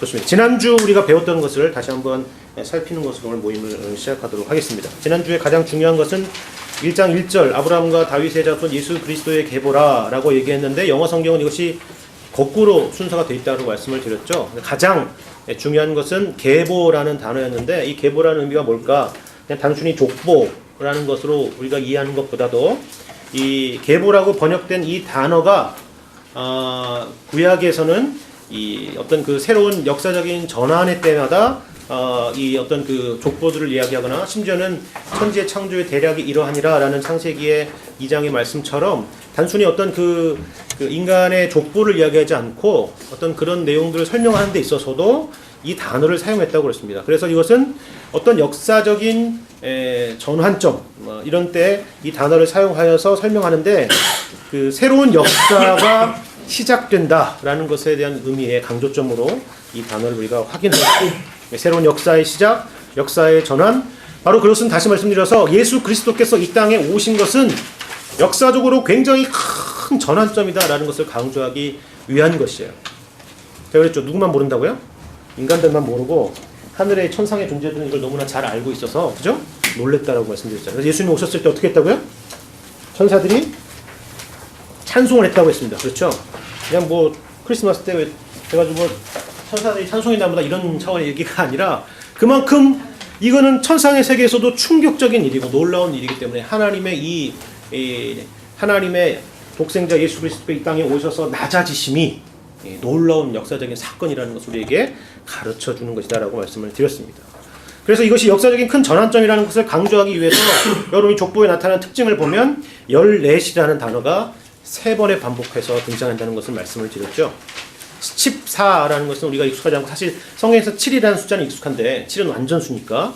좋습니다. 지난주 우리가 배웠던 것을 다시 한번 살피는 것으로 오늘 모임을 시작하도록 하겠습니다. 지난주에 가장 중요한 것은 1장 1절 아브라함과 다윗의 자손 예수 그리스도의 계보라 라고 얘기했는데 영어 성경은 이것이 거꾸로 순서가 되어 있다고 말씀을 드렸죠. 가장 중요한 것은 계보라는 단어였는데 이 계보라는 의미가 뭘까? 그냥 단순히 족보라는 것으로 우리가 이해하는 것보다도 이 계보라고 번역된 이 단어가 구약에서는 이 어떤 그 새로운 역사적인 전환의 때마다 이 어떤 그 족보들을 이야기하거나 심지어는 천지의 창조의 대략이 이러하니라라는 창세기의 2장의 말씀처럼 단순히 어떤 그 인간의 족보를 이야기하지 않고 어떤 그런 내용들을 설명하는 데 있어서도 이 단어를 사용했다고 그랬습니다. 그래서 이것은 어떤 역사적인 전환점 이런 때 이 단어를 사용하여서 설명하는데 그 새로운 역사가 시작된다라는 것에 대한 의미의 강조점으로 이 단어를 우리가 확인했고 새로운 역사의 시작, 역사의 전환 바로 그것은 다시 말씀드려서 예수 그리스도께서 이 땅에 오신 것은 역사적으로 굉장히 큰 전환점이다라는 것을 강조하기 위한 것이에요. 제가 그랬죠. 누구만 모른다고요? 인간들만 모르고 하늘의 천상의 존재들은 이걸 너무나 잘 알고 있어서 그죠? 놀랬다라고 말씀드렸잖아요. 그래서 예수님 오셨을 때 어떻게 했다고요? 천사들이 찬송을 했다고 했습니다. 그렇죠? 그냥 뭐 크리스마스 때 해가지고 뭐 천사들이 찬송했나보다 이런 차원의 얘기가 아니라 그만큼 이거는 천상의 세계에서도 충격적인 일이고 놀라운 일이기 때문에 하나님의 하나님의 독생자 예수 그리스도가 이 땅에 오셔서 낮아지심이 놀라운 역사적인 사건이라는 것을 우리에게 가르쳐주는 것이다라고 말씀을 드렸습니다. 그래서 이것이 역사적인 큰 전환점이라는 것을 강조하기 위해서 여러분이 족보에 나타나는 특징을 보면 14이라는 단어가 3번에 반복해서 등장한다는 것을 말씀을 드렸죠. 14라는 것은 우리가 익숙하지 않고 사실 성경에서 7이라는 숫자는 익숙한데 7은 완전수니까.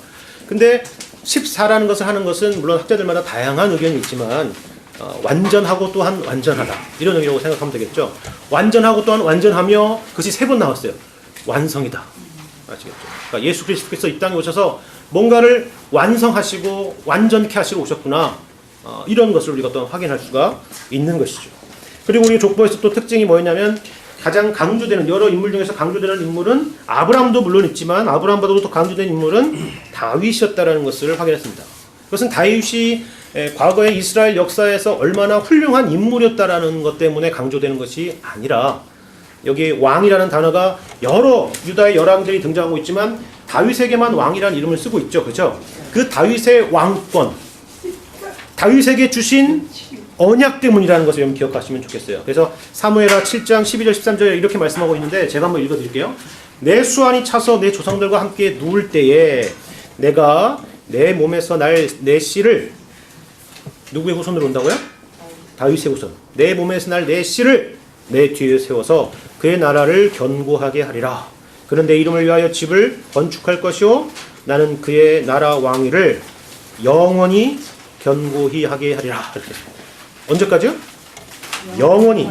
근데 14라는 것을 하는 것은 물론 학자들마다 다양한 의견이 있지만 완전하고 또한 완전하다 이런 의미라고 생각하면 되겠죠. 완전하고 또한 완전하며 그것이 3번 나왔어요. 완성이다. 아시겠죠? 그러니까 예수 그리스도께서 이 땅에 오셔서 뭔가를 완성하시고 완전케 하시러 오셨구나. 이런 것을 우리가 또 확인할 수가 있는 것이죠. 그리고 우리 족보에서 또 특징이 뭐였냐면 가장 강조되는 여러 인물 중에서 강조되는 인물은 아브라함도 물론 있지만 아브라함보다도 더 강조된 인물은 다윗이었다라는 것을 확인했습니다. 그것은 다윗이 과거의 이스라엘 역사에서 얼마나 훌륭한 인물이었다라는 것 때문에 강조되는 것이 아니라 여기 왕이라는 단어가 여러 유다의 열왕들이 등장하고 있지만 다윗에게만 왕이라는 이름을 쓰고 있죠. 그렇죠? 그 다윗의 왕권, 다윗에게 주신 언약 때문이라는 것을 여러분 기억하시면 좋겠어요. 그래서 사무엘하 7장 12절 13절에 이렇게 말씀하고 있는데 제가 한번 읽어드릴게요. 내 수완이 차서 내 조상들과 함께 누울 때에 내가 내 몸에서 내 씨를 누구의 후손으로 온다고요? 다윗의 후손. 내 몸에서 날 내 씨를 내 뒤에 세워서 그의 나라를 견고하게 하리라. 그는 내 이름을 위하여 집을 건축할 것이요 나는 그의 나라 왕위를 영원히 견고히 하게 하리라. 이렇게 했습니다. 언제까지요? 영원히.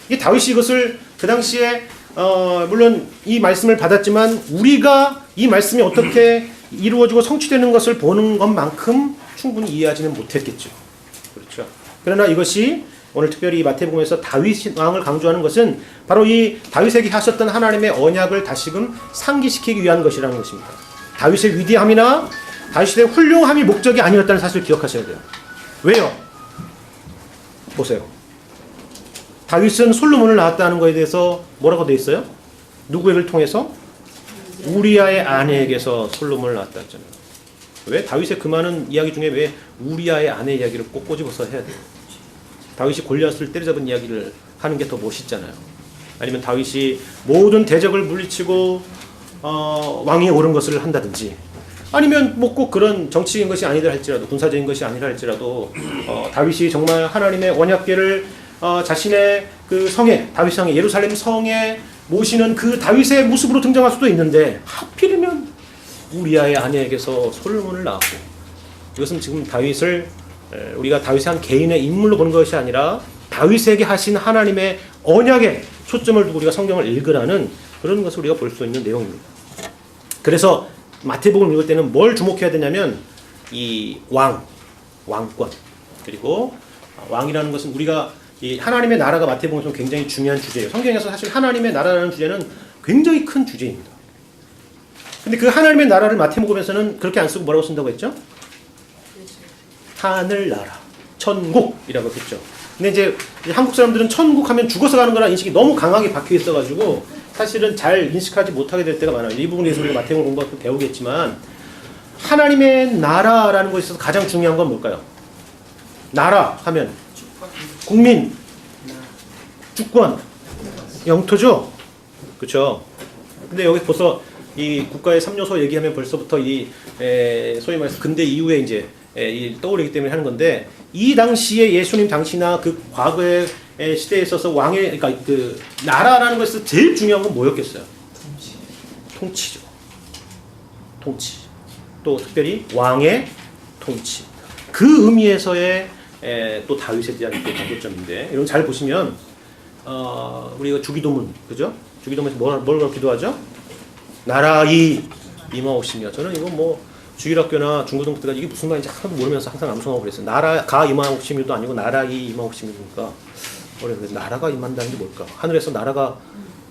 이 다윗이 이것을 그 당시에 물론 이 말씀을 받았지만 우리가 이 말씀이 어떻게 이루어지고 성취되는 것을 보는 것만큼 충분히 이해하지는 못했겠죠. 그렇죠. 그러나 이것이 오늘 특별히 마태복음에서 다윗 왕을 강조하는 것은 바로 이 다윗에게 하셨던 하나님의 언약을 다시금 상기시키기 위한 것이라는 것입니다. 다윗의 위대함이나 다윗의 훌륭함이 목적이 아니었다는 사실을 기억하셔야 돼요. 왜요? 보세요. 다윗은 솔로몬을 낳았다는 것에 대해서 뭐라고 되어 있어요? 누구를 통해서? 우리아의 아내에게서 솔로몬을 낳았다 했잖아요. 왜? 다윗의 그 많은 이야기 중에 왜 우리아의 아내 이야기를 꼭 꼬집어서 해야 돼요? 다윗이 골리앗을 때려잡은 이야기를 하는 게 더 멋있잖아요. 아니면 다윗이 모든 대적을 물리치고 왕위에 오른 것을 한다든지 아니면 뭐 꼭 그런 정치적인 것이 아니라 할지라도 군사적인 것이 아니라 할지라도 다윗이 정말 하나님의 언약궤를 자신의 그 성에 다윗 성에 예루살렘 성에 모시는 그 다윗의 모습으로 등장할 수도 있는데 하필이면 우리아의 아내에게서 솔로몬을 낳았고 이것은 지금 다윗을 우리가 다윗의 한 개인의 인물로 보는 것이 아니라 다윗에게 하신 하나님의 언약에 초점을 두고 우리가 성경을 읽으라는 그런 것을 우리가 볼 수 있는 내용입니다. 그래서 마태복음을 읽을 때는 뭘 주목해야 되냐면 이 왕권 그리고 왕이라는 것은 우리가 이 하나님의 나라가 마태복음에서 굉장히 중요한 주제예요. 성경에서 사실 하나님의 나라라는 주제는 굉장히 큰 주제입니다. 근데 그 하나님의 나라를 마태복음에서는 그렇게 안 쓰고 뭐라고 쓴다고 했죠? 하늘나라, 천국이라고 했죠. 근데 이제 한국 사람들은 천국 하면 죽어서 가는 거라는 인식이 너무 강하게 박혀 있어가지고 사실은 잘 인식하지 못하게 될 때가 많아요. 이 부분에서 우리가 마태복음 공부하고 배우겠지만 하나님의 나라라는 것에 있어서 가장 중요한 건 뭘까요? 나라 하면 국민, 주권, 영토죠. 그렇죠. 근데 여기 벌써 이 국가의 3요소 얘기하면 벌써부터 이 소위 말해서 근대 이후에 이제 떠오르기 때문에 하는 건데 이 당시에 예수님 당시나 그 과거의 시대에 있어서 왕의 그러니까 그 나라라는 것에서 제일 중요한 건 뭐였겠어요? 통치죠. 통치. 또 특별히 왕의 통치. 그 의미에서의 또 다윗에 대한 관계점인데 이런 잘 보시면 우리가 주기도문 그죠? 주기도문에서 뭘 기도하죠? 나라이 임하옵시며. 저는 이거 뭐 주일학교나 중고등부 때까지 이게 무슨 말인지 하나도 모르면서 항상 암송하고 그랬어요. 나라가 임하옵시며도 아니고 나라이 임하옵시며니까 그래서 나라가 임한다는 게 뭘까? 하늘에서 나라가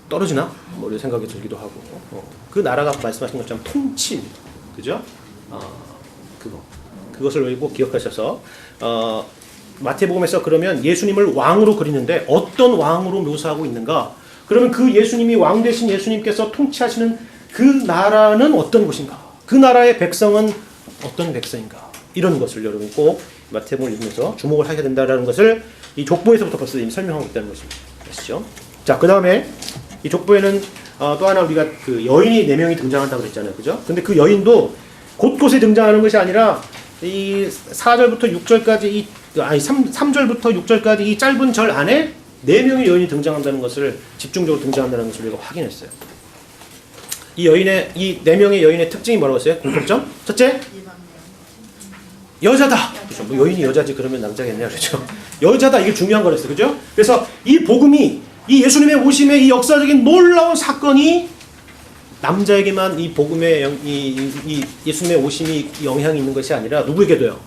떨어지나? 뭐 이런 생각이 들기도 하고 그 나라가 말씀하신 것처럼 통치입니다. 그죠? 그것을 꼭 기억하셔서 마태복음에서 그러면 예수님을 왕으로 그리는데 어떤 왕으로 묘사하고 있는가? 그러면 그 예수님이 왕 되신 예수님께서 통치하시는 그 나라는 어떤 곳인가? 그 나라의 백성은 어떤 백성인가? 이런 것을 여러분 꼭 마태복음을 읽으면서 주목을 하셔야 된다는 것을 이 족보에서부터 벌써 이미 설명하고 있다는 것입니다. 아시죠? 자, 그 다음에 이 족보에는 또 하나 우리가 그 여인이 4명이 등장한다고 그랬잖아요. 그죠? 근데 그 여인도 곳곳에 등장하는 것이 아니라 이 4절부터 6절까지 3절부터 6절까지 이 짧은 절 안에 4명의 여인이 등장한다는 것을 집중적으로 등장한다는 것을 우리가 확인했어요. 이 4명의 여인의 특징이 뭐라고 했어요? 공통점? 첫째, 여자다. 그렇죠? 뭐 여인이 여자지 그러면 남자겠네요, 그렇죠? 여자다 이게 중요한 거랬어요, 그죠? 그래서 이 복음이 이 예수님의 오심의 이 역사적인 놀라운 사건이 남자에게만 이 복음의 이 예수님의 오심이 영향이 있는 것이 아니라 누구에게도요?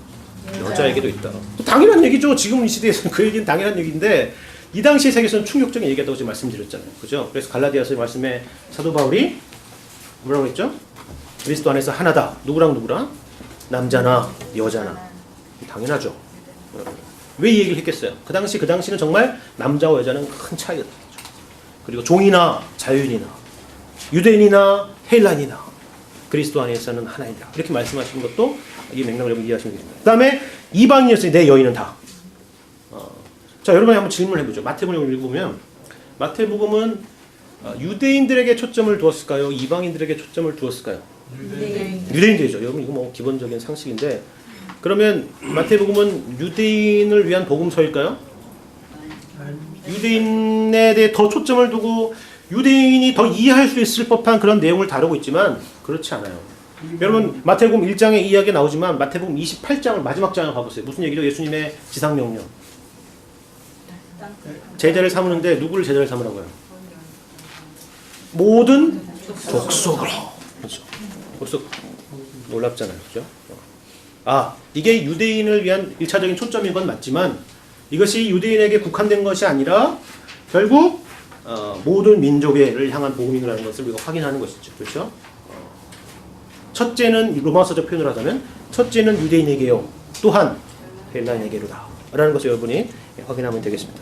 여자에게도 있다. 당연한 얘기죠. 지금 이 시대에서는 그 얘기는 당연한 얘기인데 이 당시의 세계에서는 충격적인 얘기였다고 지금 말씀드렸잖아요. 그죠? 그래서 갈라디아서의 말씀에 사도 바울이 뭐라고 했죠? 그리스도 안에서 하나다. 누구랑? 남자나 여자나. 당연하죠. 왜 이 얘기를 했겠어요? 그 당시는 정말 남자와 여자는 큰 차이가 있죠. 그리고 종이나 자유인이나 유대인이나 헬라인이나 그리스도 안에서는 하나이다. 이렇게 말씀하시는 것도 이 맥락을 여러분 이해하시면 됩니다. 그 다음에 이방인이었으니 내 여인은 다. 자, 여러분이 한번 질문을 해보죠. 마태복음을 읽으면 마태복음은 유대인들에게 초점을 두었을까요? 이방인들에게 초점을 두었을까요? 유대인들이죠. 여러분 이거 뭐 기본적인 상식인데 그러면 마태복음은 유대인을 위한 복음서일까요? 유대인에 대해 더 초점을 두고 유대인이 더 이해할 수 있을 법한 그런 내용을 다루고 있지만 그렇지 않아요. 여러분 마태복음 1장에 이야기 나오지만 마태복음 28장을 마지막 장을 봐보세요. 무슨 얘기죠? 예수님의 지상명령. 제자를 삼으는데 누구를 제자를 삼으라고요? 모든 족속으로. 그렇죠. 벌써 놀랍잖아요. 그렇죠? 이게 유대인을 위한 1차적인 초점인 건 맞지만 이것이 유대인에게 국한된 것이 아니라 결국 모든 민족을 향한 복음이라는 것을 우리가 확인하는 것이죠. 그렇죠? 첫째는 로마서적 표현을 하자면 첫째는 유대인에게요. 또한 헬라인에게로다. 라는 것을 여러분이 확인하면 되겠습니다.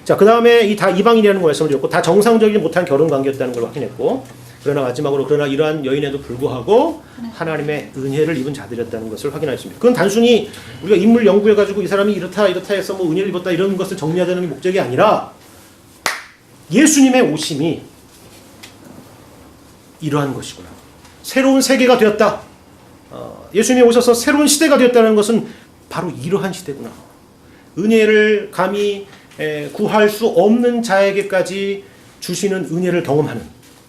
자, 그 다음에 이 다 이방인이라는 걸 말씀드렸고 다 정상적이지 못한 결혼 관계였다는 걸 확인했고 그러나 마지막으로 이러한 여인에도 불구하고 하나님의 은혜를 입은 자들이었다는 것을 확인하였습니다. 그건 단순히 우리가 인물 연구해가지고 이 사람이 이렇다 해서 뭐 은혜를 입었다 이런 것을 정리하자는 게 목적이 아니라 예수님의 오심이 이러한 것이구나. 새로운 세계가 되었다. 예수님이 오셔서 새로운 시대가 되었다는 것은 바로 이러한 시대구나. 은혜를 감히 구할 수 없는 자에게까지 주시는 은혜를 경험하는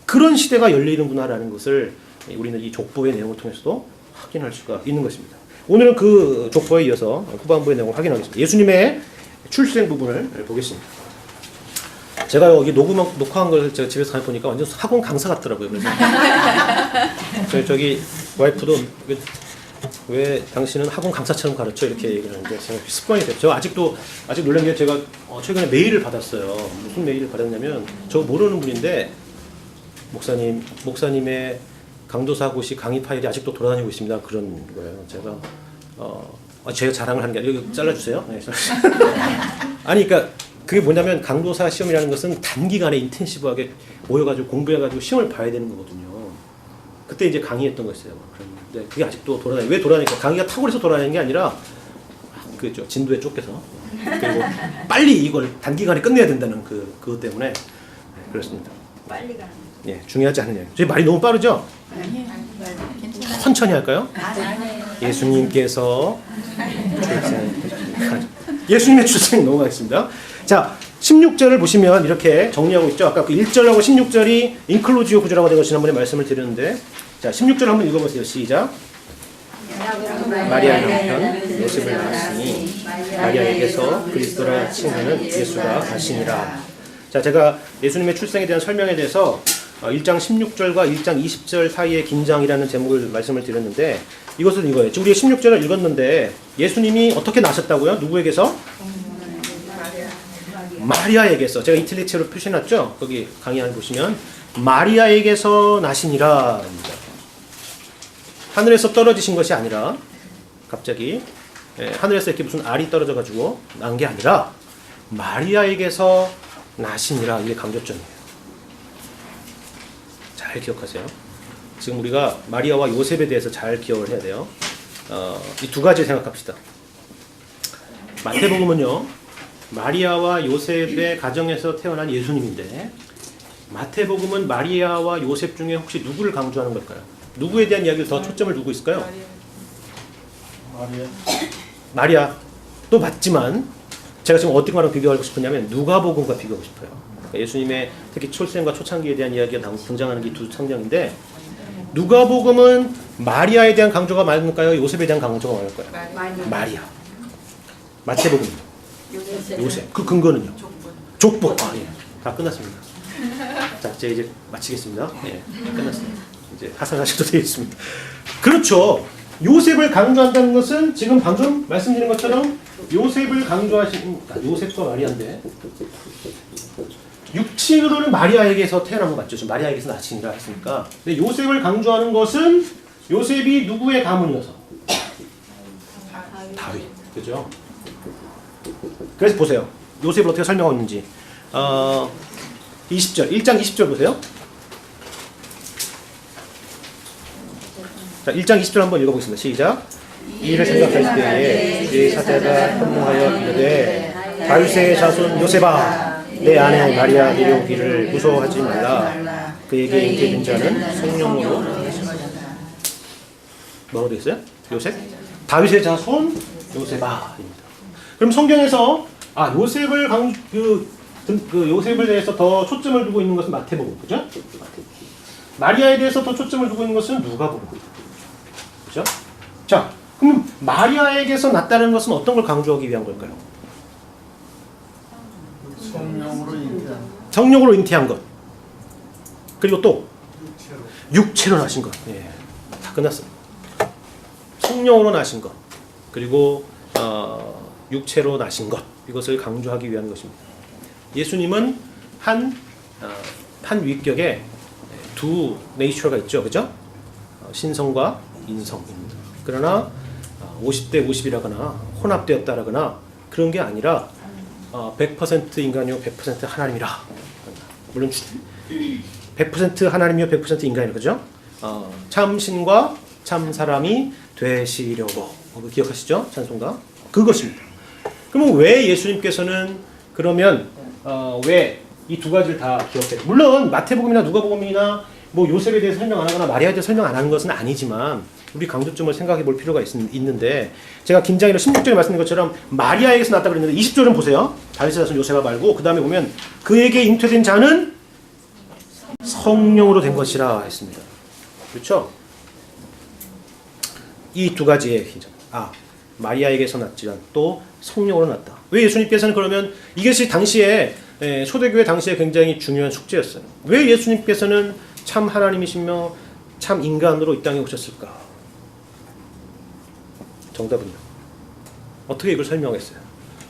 그런 시대가 열리는구나라는 것을 우리는 이 족보의 내용을 통해서도 확인할 수가 있는 것입니다. 오늘은 그 족보에 이어서 후반부의 내용을 확인하겠습니다. 예수님의 출생 부분을 보겠습니다. 제가 여기 녹화한 걸 제가 집에서 보니까 완전 학원 강사 같더라고요. 그래서 저기 와이프도 왜 당신은 학원 강사처럼 가르쳐 이렇게 얘기를 하는데 습관이 됐죠. 아직 놀란 게 제가 최근에 메일을 받았어요. 무슨 메일을 받았냐면 저 모르는 분인데 목사님의 강도사고시 강의 파일이 아직도 돌아다니고 있습니다. 그런 거예요. 제가 자랑을 하는 게 아니라 여기 잘라주세요. 네. 아니, 그러니까 그게 뭐냐면 강도사 시험이라는 것은 단기간에 인텐시브하게 모여가지고 공부해가지고 시험을 봐야 되는 거거든요. 그때 이제 강의했던 거였어요. 그런데 그게 아직도 왜 돌아다니까? 강의가 탁월해서 돌아다니는 게 아니라 그죠, 진도에 쫓겨서. 그리고 빨리 이걸 단기간에 끝내야 된다는 그것 때문에 그렇습니다. 빨리 가는. 예, 중요하지 않느냐. 저희 말이 너무 빠르죠? 아니에요. 괜찮아요. 천천히 할까요? 아니에요. 예수님께서 예수님의 출생 넘어가겠습니다. 자, 16절을 보시면 이렇게 정리하고 있죠. 아까 그 1절하고 16절이 인클루지오 구조라고 되고 지난번에 말씀을 드렸는데, 자, 16절 한번 읽어보세요. 시작. 마리아 남편 요셉을 낳았으니 마리아에게서 그리스도라 칭하는 예수가 가시니라. 자, 제가 예수님의 출생에 대한 설명에 대해서 1장 16절과 1장 20절 사이의 긴장이라는 제목을 말씀을 드렸는데, 이것은 이거예요. 지금 우리가 16절을 읽었는데 예수님이 어떻게 나셨다고요? 누구에게서? 마리아에게서. 제가 이틀리체로 표시해놨죠? 거기 강의 안에 보시면 마리아에게서 나시니라. 하늘에서 떨어지신 것이 아니라 갑자기 하늘에서 이렇게 무슨 알이 떨어져 가지고 난 게 아니라 마리아에게서 나시니라. 이게 강조점이에요. 잘 기억하세요. 지금 우리가 마리아와 요셉에 대해서 잘 기억을 해야 돼요. 이 두 가지 생각합시다. 마태복음은요, 마리아와 요셉의 가정에서 태어난 예수님인데, 마태복음은 마리아와 요셉 중에 혹시 누구를 강조하는 걸까요? 누구에 대한 이야기를 더 초점을 두고 있을까요? 마리아도 맞지만 제가 지금 어떤 거랑 비교하고 싶으냐면 누가복음과 비교하고 싶어요. 그러니까 예수님의 특히 출생과 초창기에 대한 이야기가 등장하는 게 두 창장인데, 누가복음은 마리아에 대한 강조가 많을까요? 요셉에 대한 강조가 많을까요? 마리아. 마태복음 요셉. 그 근거는요? 족보. 예. 다 끝났습니다. 자, 제가 이제 마치겠습니다. 예, 끝났습니다. 이제 하산하셔도 되겠습니다. 그렇죠. 요셉을 강조한다는 것은 지금 방금 말씀드린 것처럼 요셉을 강조하신, 요셉과 마리아인데, 육친으로는 마리아에게서 태어난 것 같죠. 지금 마리아에게서 나시니라 했으니까. 근데 요셉을 강조하는 것은 요셉이 누구의 가문이어서? 다윗. 그죠? 그래서 보세요. 요셉을 어떻게 설명하고 있는지. 20절, 1장 20절 보세요. 자, 1장 20절 한번 읽어보겠습니다. 시작. 이 일을 생각할 때에 그의 사자가 현몽하여 이르되 다윗의 자손 요셉아, 내 아내 마리아 데려오기를 무서워하지 말라. 그에게 잉태된 자는 성령으로. 뭐라고 되어 있어요? 요셉? 다윗의 자손 요셉아입니다. 그럼 성경에서 요셉을 요셉을 대해서 더 초점을 두고 있는 것은 마태복음, 그죠? 마리아에 대해서 더 초점을 두고 있는 것은 누가복음, 그죠? 자, 그럼 마리아에게서 났다는 것은 어떤 걸 강조하기 위한 걸까요? 성령으로 잉태한 것. 그리고 또 육체로 나신 것. 예, 다 끝났습니다. 성령으로 나신 것. 그리고 육체로 나신 것. 이것을 강조하기 위한 것입니다. 예수님은 한 위격에 두 네이처가 있죠. 그죠? 신성과 인성입니다. 그러나 50대 50이라거나 혼합되었다라거나 그런 게 아니라 100% 인간이요 100% 하나님이라. 물론 100% 하나님이요 100% 인간이라. 그죠? 참 신과 참 사람이 되시려고. 기억하시죠? 찬송가. 그것입니다. 그러면 왜 예수님께서는 그러면 왜 이 두 가지를 다 기억해요? 물론 마태복음이나 누가복음이나 뭐 요셉에 대해서 설명 안 하거나 마리아에 대해서 설명 안 하는 것은 아니지만 우리 강조점을 생각해 볼 필요가 있는데, 제가 긴장이라 16절에 말씀드린 것처럼 마리아에게서 났다 그랬는데 20절은 보세요. 다윗의 자손 요셉아 말고 그 다음에 보면 그에게 잉태된 자는 성령으로 된 것이라 했습니다. 그렇죠? 이 두 가지의 긴장. 마리아에게서 났지만 또 성령으로 났다. 왜 예수님께서는 그러면 이것이 당시에 초대교회 당시에 굉장히 중요한 숙제였어요. 왜 예수님께서는 참 하나님이시며 참 인간으로 이 땅에 오셨을까? 정답은요. 어떻게 이걸 설명했어요?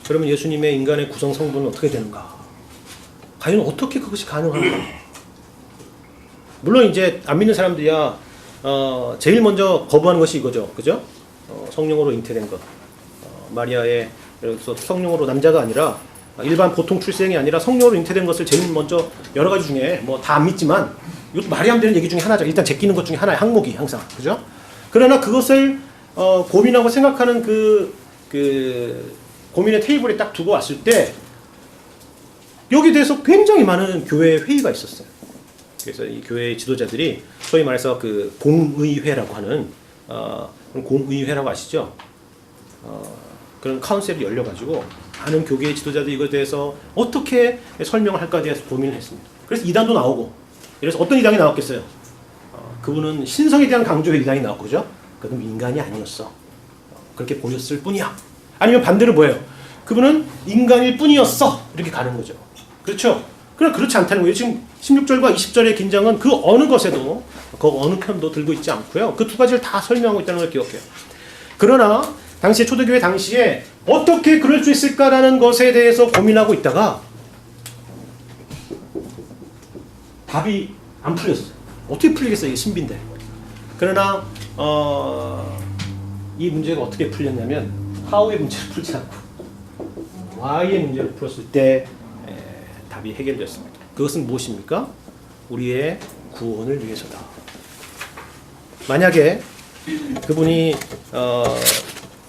그러면 예수님의 인간의 구성 성분은 어떻게 되는가? 과연 어떻게 그것이 가능한가? 물론 이제 안 믿는 사람들이야 제일 먼저 거부하는 것이 이거죠, 그죠? 성령으로 잉태된 것, 마리아의 그래서 성령으로 남자가 아니라 일반 보통 출생이 아니라 성령으로 잉태된 것을 제일 먼저 여러 가지 중에 뭐 다 안 믿지만 이것도 말이 안 되는 얘기 중에 하나죠. 일단 제끼는 것 중에 하나의 항목이 항상 그죠? 그러나 그것을 고민하고 생각하는 그 고민의 테이블에 딱 두고 왔을 때 여기에 대해서 굉장히 많은 교회 회의가 있었어요. 그래서 이 교회 지도자들이 소위 말해서 그 공의회라고 하는 공의회라고 아시죠? 그런 카운셀이 열려가지고 많은 교계의 지도자들이 이거에 대해서 어떻게 설명을 할까에 대해서 고민을 했습니다. 그래서 이단도 나오고, 그래서 어떤 이단이 나왔겠어요? 그분은 신성에 대한 강조의 이단이 나왔고, 그죠? 그건 인간이 아니었어. 그렇게 보였을 뿐이야. 아니면 반대로 뭐예요? 그분은 인간일 뿐이었어. 이렇게 가는 거죠. 그렇죠? 그러나 그렇지 않다는 거예요. 지금 16절과 20절의 긴장은 그 어느 것에도, 그 어느 편도 들고 있지 않고요. 그 두 가지를 다 설명하고 있다는 걸 기억해요. 그러나 당시에 초대교회 당시에 어떻게 그럴 수 있을까라는 것에 대해서 고민하고 있다가 답이 안 풀렸어요. 어떻게 풀리겠어요? 이게 신비인데. 그러나 이 문제가 어떻게 풀렸냐면 how의 문제를 풀지 않고 why의 문제를 풀었을 때 답이 해결됐습니다. 그것은 무엇입니까? 우리의 구원을 위해서다. 만약에 그분이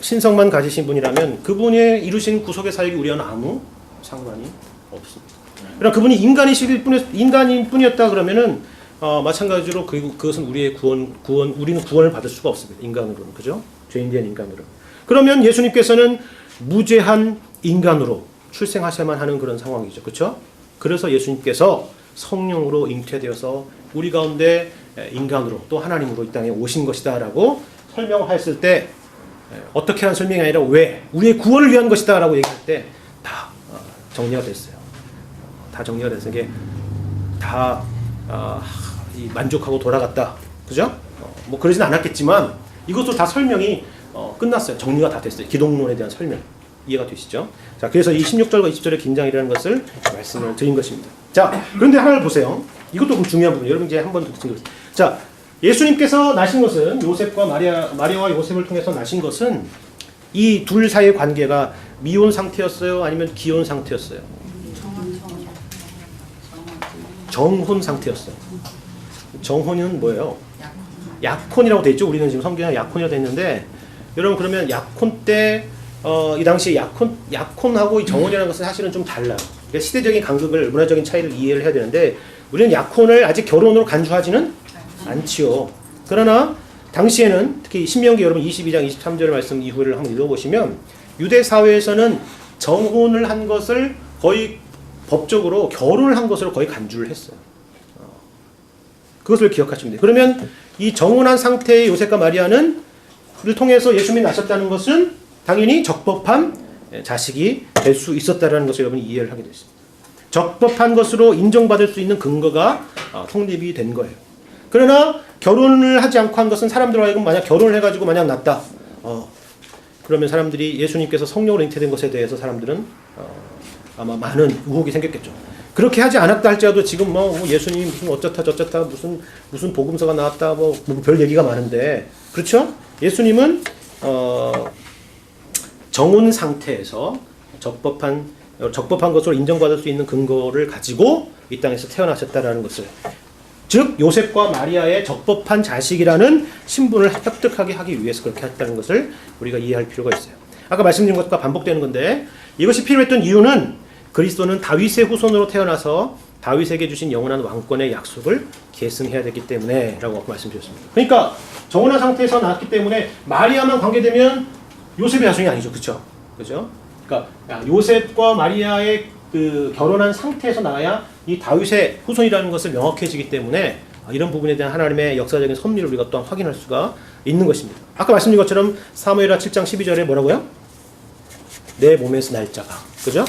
신성만 가지신 분이라면 그분이 이루신 구속의 사역이 우리와는 아무 상관이 없습니다. 그러나 그분이 인간인 뿐이었다 그러면은 마찬가지로 그것은 우리의 우리는 구원을 받을 수가 없습니다. 인간으로는, 그죠? 죄인 된 인간으로. 그러면 예수님께서는 무죄한 인간으로 출생하셔야만 하는 그런 상황이죠, 그렇죠? 그래서 예수님께서 성령으로 잉태되어서 우리 가운데 인간으로 또 하나님으로 이 땅에 오신 것이다라고 설명했을 때 어떻게 한 설명이 아니라 왜 우리의 구원을 위한 것이다라고 얘기할 때 다 정리가 됐어요. 다 정리가 돼서 이게 다 만족하고 돌아갔다, 그죠? 뭐 그러진 않았겠지만 이것도 다 설명이 끝났어요. 정리가 다 됐어요. 기독론에 대한 설명 이해가 되시죠? 자, 그래서 이 16절과 20절의 긴장이라는 것을 말씀을 드린 것입니다. 자, 그런데 하나를 보세요. 이것도 중요한 부분. 여러분 이제 한번 듣는 것입니다. 자, 예수님께서 나신 것은 요셉과 마리아와 요셉을 통해서 나신 것은 이 둘 사이의 관계가 미혼 상태였어요? 아니면 기혼 상태였어요? 정혼 상태였어요. 정혼은 뭐예요? 약혼이라고 돼 있죠. 우리는 지금 성경에 약혼이라고 돼 있는데 여러분 그러면 약혼 때 이 당시에 약혼하고 이 정혼이라는 것은 사실은 좀 달라요. 그러니까 시대적인 간극을 문화적인 차이를 이해를 해야 되는데 우리는 약혼을 아직 결혼으로 간주하지는 않지요. 그러나 당시에는 특히 신명기 여러분 22장 23절 말씀 이후를 한번 읽어보시면 유대 사회에서는 정혼을 한 것을 거의 법적으로 결혼을 한 것으로 거의 간주를 했어요. 그것을 기억하시면 돼요. 그러면 이 정혼한 상태의 요셉과 마리아는 를 통해서 예수님이 나셨다는 것은 당연히 적법한 자식이 될 수 있었다는 것을 여러분이 이해를 하게 됐습니다. 적법한 것으로 인정받을 수 있는 근거가 성립이 된 거예요. 그러나 결혼을 하지 않고 한 것은 사람들 하여금 만약 결혼을 해가지고 만약 낳았다. 그러면 사람들이 예수님께서 성령으로 잉태된 것에 대해서 사람들은 아마 많은 의혹이 생겼겠죠. 그렇게 하지 않았다 할지라도 지금 뭐 예수님이 무슨 어쩌다 저쩌다 무슨 복음서가 나왔다 뭐 별 얘기가 많은데 그렇죠? 예수님은 정혼 상태에서 적법한 것으로 인정받을 수 있는 근거를 가지고 이 땅에서 태어나셨다라는 것을, 즉 요셉과 마리아의 적법한 자식이라는 신분을 획득하게 하기 위해서 그렇게 했다는 것을 우리가 이해할 필요가 있어요. 아까 말씀드린 것과 반복되는 건데 이것이 필요했던 이유는 그리스도는 다윗의 후손으로 태어나서 다윗에게 주신 영원한 왕권의 약속을 계승해야 되기 때문에 라고 말씀드렸습니다. 그러니까 정혼한 상태에서 낳았기 때문에 마리아만 관계되면 요셉의 자손이 아니죠. 그렇죠? 그죠? 그러니까 요셉과 마리아의 그 결혼한 상태에서 나와야 이 다윗의 후손이라는 것을 명확해지기 때문에 이런 부분에 대한 하나님의 역사적인 섭리를 우리가 또한 확인할 수가 있는 것입니다. 아까 말씀드린 것처럼 사무엘하 7장 12절에 뭐라고요? 내 몸에서 날 자가, 그죠?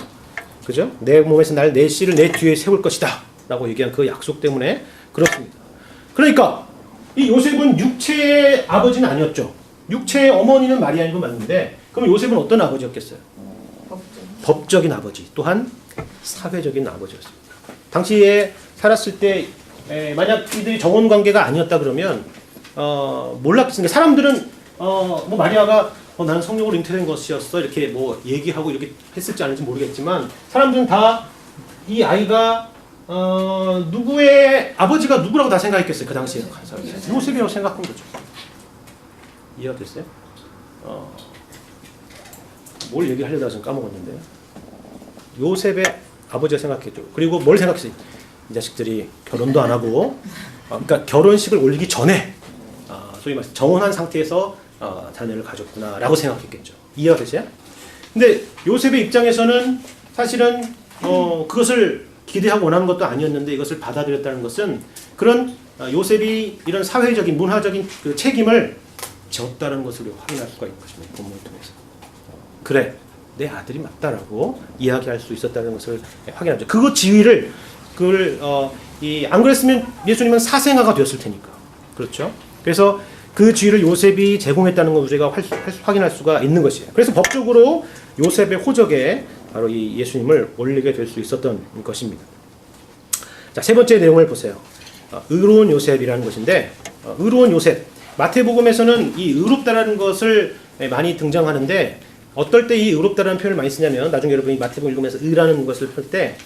그죠? 내 몸에서 날 내 씨를 내 뒤에 세울 것이다 라고 얘기한 그 약속 때문에 그렇습니다. 그러니까 이 요셉은 육체의 아버지는 아니었죠. 육체의 어머니는 마리아인 건 맞는데 그럼 요셉은 어떤 아버지였겠어요? 법적인 아버지, 또한 사회적인 아버지였습니다. 당시에 살았을 때 만약 이들이 정혼 관계가 아니었다 그러면 몰랐겠습니다. 사람들은 뭐 마리아가 나는 성령으로 잉태된 것이었어 이렇게 뭐 얘기하고 이렇게 했을지 않을지 모르겠지만 사람들은 다 이 아이가 누구의 아버지가 누구라고 다 생각했겠어요. 그 당시에 요셉이라고 생각한 거죠. 이해가 됐어요? 뭘 얘기하려다가 지금 까먹었는데 요셉의 아버지가 생각했죠. 그리고 뭘 생각했어요? 이 자식들이 결혼도 안 하고 그러니까 결혼식을 올리기 전에 소위 말해서 정혼한 상태에서 자녀를 가졌구나라고 생각했겠죠. 이해가 되세요? 근데 요셉의 입장에서는 사실은 그것을 기대하고 원하는 것도 아니었는데 이것을 받아들였다는 것은 그런 요셉이 이런 사회적인 문화적인 그 책임을 졌다는 것을 확인할 수가 있는 것입니다. 본문을 통해서. 그래, 내 아들이 맞다라고 이야기할 수 있었다는 것을 확인하죠. 그거 지위를 안 그랬으면 예수님은 사생아가 되었을 테니까. 그렇죠? 그래서 그 지위를 요셉이 제공했다는 걸 우리가 확인할 수가 있는 것이에요. 그래서 법적으로 요셉의 호적에 바로 이 예수님을 올리게 될 수 있었던 것입니다. 자, 세 번째 내용을 보세요. 의로운 요셉이라는 것인데, 의로운 요셉. 마태복음에서는 이 의롭다라는 것을 많이 등장하는데, 어떨 때 이 의롭다라는 표현을 많이 쓰냐면, 나중에 여러분이 마태복음 읽으면서 의라는 것을 펼 때,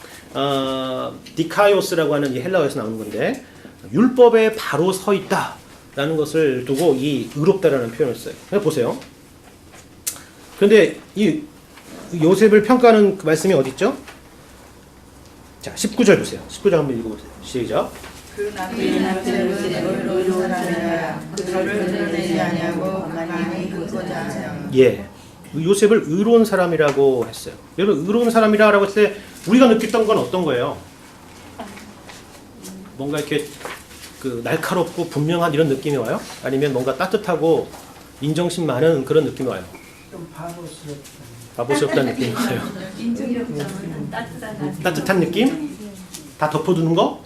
디카이오스라고 하는 이 헬라어에서 나오는 건데, 율법에 바로 서 있다라는 것을 두고 이 의롭다라는 표현을 써요. 보세요. 그런데 이 요셉을 평가하는 그 말씀이 어디 있죠? 자, 19절 보세요. 19절 한번 읽어보세요. 시작. 그 남편을 의로운 사람이라 그를 드러내지 아니하고 하나님이 그거자 하시라. 예, 요셉을 의로운 사람이라고 했어요. 여러분, 의로운 사람이라고 했을 때 우리가 느꼈던 건 어떤 거예요? 뭔가 이렇게 그 날카롭고 분명한 이런 느낌이 와요? 아니면 뭔가 따뜻하고 인정심 많은 그런 느낌이 와요? 좀 바보스럽다. 바보스럽다는 느낌이 와요. 따뜻한 느낌? 다 덮어두는 거?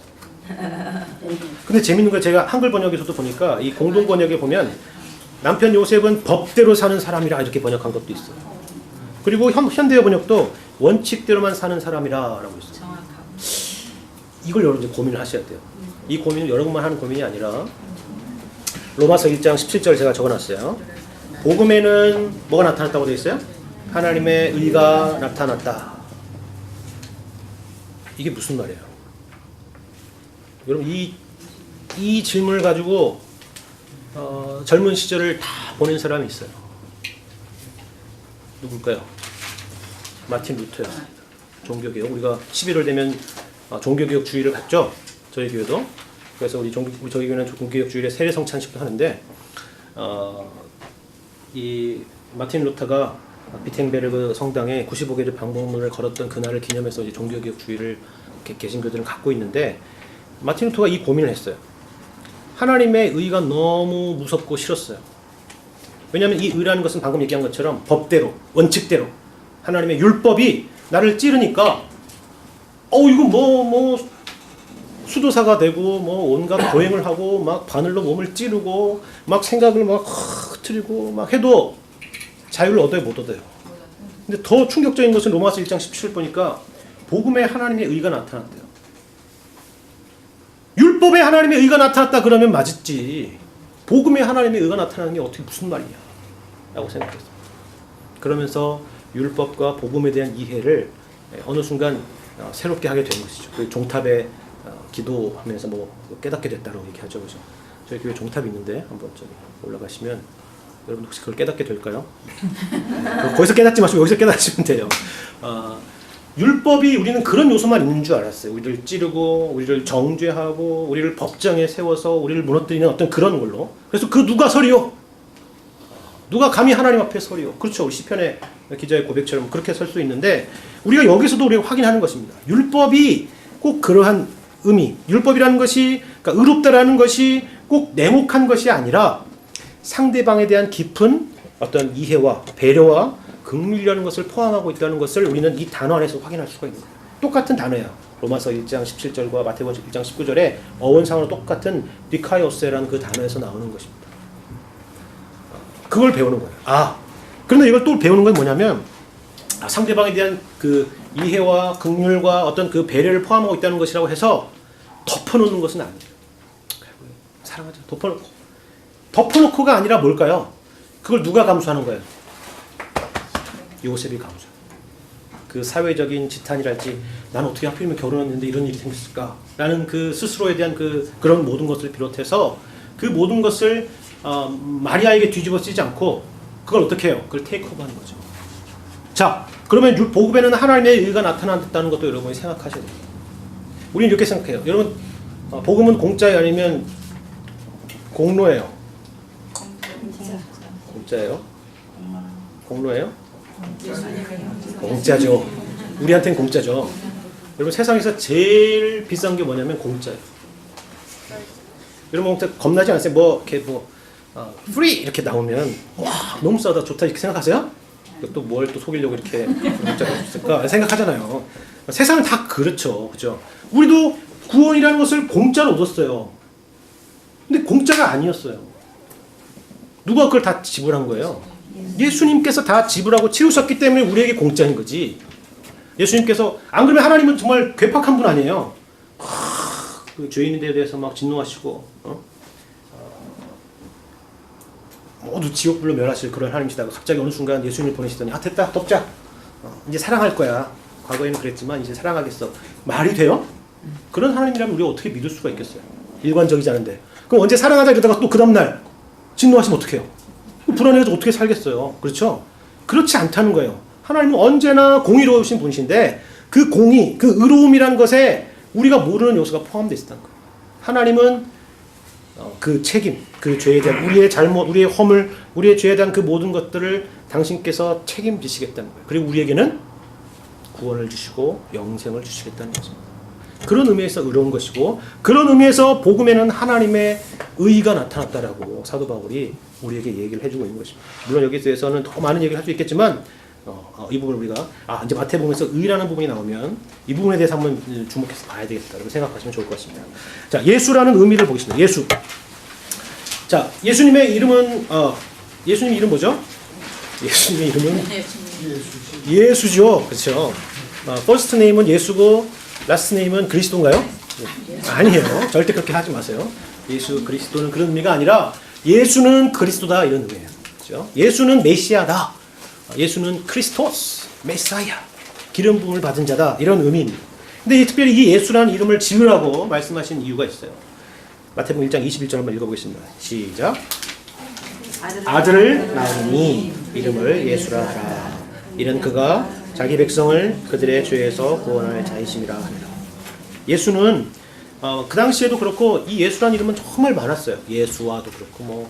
근데 재밌는 거 제가 한글 번역에서도 보니까 이 공동 번역에 보면 남편 요셉은 법대로 사는 사람이라 이렇게 번역한 것도 있어요. 그리고 현대어 번역도 원칙대로만 사는 사람이라라고 있어요. 이걸 여러분 이제 고민을 하셔야 돼요. 이 고민은 여러분만 하는 고민이 아니라 로마서 1장 17절 제가 적어놨어요. 복음에는 뭐가 나타났다고 되어 있어요? 하나님의 의가 나타났다. 이게 무슨 말이에요? 여러분 이 질문을 가지고 젊은 시절을 다 보낸 사람이 있어요. 누굴까요? 마틴 루터였습니다. 종교개혁. 우리가 11월 되면 종교개혁 주일을 갖죠. 저희 교회도. 그래서 저희 교회는 종교개혁 주일에 세례 성찬식도 하는데 이 마틴 루터가 비텐베르그 성당에 95개의 방문을 걸었던 그날을 기념해서 이제 종교개혁 주일을 개신교들은 갖고 있는데 마틴 루터가 이 고민을 했어요. 하나님의 의가 너무 무섭고 싫었어요. 왜냐하면 이 의라는 것은 방금 얘기한 것처럼 법대로, 원칙대로 하나님의 율법이 나를 찌르니까 이거 뭐 수도사가 되고 뭐 온갖 고행을 하고 막 바늘로 몸을 찌르고 막 생각을 막 흐트리고 막 해도 자유를 얻어요, 못 얻어요? 근데 더 충격적인 것은 로마서 1장 17절 보니까 복음에 하나님의 의가 나타났대요. 율법에 하나님의 의가 나타났다 그러면 맞았지. 복음에 하나님의 의가 나타나는 게 어떻게 무슨 말이냐 라고 생각했어요. 그러면서 율법과 복음에 대한 이해를 어느 순간 새롭게 하게 된 것이죠. 그 종탑에 기도하면서 뭐 깨닫게 됐다고 얘기하죠. 그죠? 저희 교회 종탑이 있는데 한번 저기 올라가시면 여러분 혹시 그걸 깨닫게 될까요? 거기서 깨닫지 마시고 여기서 깨닫으시면 돼요. 율법이 우리는 그런 요소만 있는 줄 알았어요. 우리를 찌르고 우리를 정죄하고 우리를 법정에 세워서 우리를 무너뜨리는 어떤 그런 걸로. 그래서 그 누가 서리요? 누가 감히 하나님 앞에 서리요? 그렇죠. 우리 시편의 기자의 고백처럼 그렇게 설 수 있는데 우리가 여기서도 우리가 확인하는 것입니다. 율법이 꼭 그러한 의미, 율법이라는 것이 그러니까 의롭다라는 것이 꼭 냉혹한 것이 아니라 상대방에 대한 깊은 어떤 이해와 배려와 긍휼이라는 것을 포함하고 있다는 것을 우리는 이 단어 안에서 확인할 수가 있는 거예요. 똑같은 단어야. 로마서 1장 17절과 마태복음 1장 19절에 어원상으로 똑같은 디카이오스라는 그 단어에서 나오는 것입니다. 그걸 배우는 거예요. 그런데 이걸 또 배우는 건 뭐냐면 상대방에 대한 그 이해와 긍휼과 어떤 그 배려를 포함하고 있다는 것이라고 해서 덮어놓는 것은 아니에요. 사랑하죠. 덮어놓고가 아니라 뭘까요? 그걸 누가 감수하는 거예요? 요셉이 감수. 그 사회적인 지탄이랄지 난 어떻게 하필이면 결혼했는데 이런 일이 생겼을까? 라는 그 스스로에 대한 그런 모든 것을 비롯해서 그 모든 것을 마리아에게 뒤집어 쓰지 않고 그걸 어떻게 해요? 그걸 테이크오버하는 거죠. 자, 그러면 복음에는 하나님의 의가 나타났다는 것도 여러분이 생각하셔야 돼요. 우리는 이렇게 생각해요. 여러분, 복음은 공짜예요? 아니면 공로예요? 공짜예요? 공로예요? 공짜죠. 우리한테는 공짜죠. 여러분, 세상에서 제일 비싼 게 뭐냐면 공짜예요. 여러분 겁나지 않으세요? free 이렇게 나오면 와 너무 싸다 좋다 이렇게 생각하세요? 또 뭘 또 속이려고 이렇게 문자가 있을까 생각하잖아요. 세상은 다 그렇죠, 그죠? 우리도 구원이라는 것을 공짜로 얻었어요. 근데 공짜가 아니었어요. 누가 그걸 다 지불한 거예요? 예수님께서 다 지불하고 치우셨기 때문에 우리에게 공짜인 거지. 예수님께서 안 그러면 하나님은 정말 괴팍한 분 아니에요. 그 죄인에 대해서 막 진노하시고 모두 지옥불로 멸하실 그런 하나님이시다가 갑자기 어느 순간 예수님을 보내시더니 됐다 덮자 이제 사랑할 거야. 과거에는 그랬지만 이제 사랑하겠어. 말이 돼요? 그런 하나님이라면 우리가 어떻게 믿을 수가 있겠어요? 일관적이지 않은데. 그럼 언제 사랑하자 이러다가 또 그 다음날 진노하시면 어떡해요? 불안해가지고 어떻게 살겠어요? 그렇죠? 그렇지 않다는 거예요. 하나님은 언제나 공의로우신 분이신데 그 공의, 그 의로움이라는 것에 우리가 모르는 요소가 포함되어 있다는 거예요. 하나님은 그 책임, 그 죄에 대한 우리의 잘못, 우리의 허물, 우리의 죄에 대한 그 모든 것들을 당신께서 책임지시겠다는 거예요. 그리고 우리에게는 구원을 주시고 영생을 주시겠다는 거죠. 그런 의미에서 의로운 것이고 그런 의미에서 복음에는 하나님의 의가 나타났다라고 사도 바울이 우리에게 얘기를 해주고 있는 것입니다. 물론 여기에 대해서는 더 많은 얘기를 할 수 있겠지만 이 부분을 우리가 이제 마태복음에서 의라는 부분이 나오면 이 부분에 대해서 한번 주목해서 봐야 되겠다라고 생각하시면 좋을 것 같습니다. 자, 예수라는 의미를 보겠습니다. 예수. 자, 예수님의 이름은 예수님 이름 뭐죠? 예수님의 이름은 예수죠. 그렇죠. 퍼스트 네임은 예수고 라스트 네임은 그리스도인가요? 아니에요. 절대 그렇게 하지 마세요. 예수 그리스도는 그런 의미가 아니라 예수는 그리스도다 이런 의미예요. 그렇죠? 예수는 메시아다. 예수는 크리스토스, 메사야, 기름 부음을 받은 자다 이런 의미입니다. 근데 특별히 이 예수라는 이름을 지으라고 말씀하신 이유가 있어요. 마태복음 1장 21절 한번 읽어보겠습니다. 시작. 아들을 낳으니 이름을 예수라 하라. 이는 그가 자기 백성을 그들의 죄에서 구원할 자이심이라 하니라. 예수는 그 당시에도 그렇고 이 예수라는 이름은 정말 많았어요. 예수와도 그렇고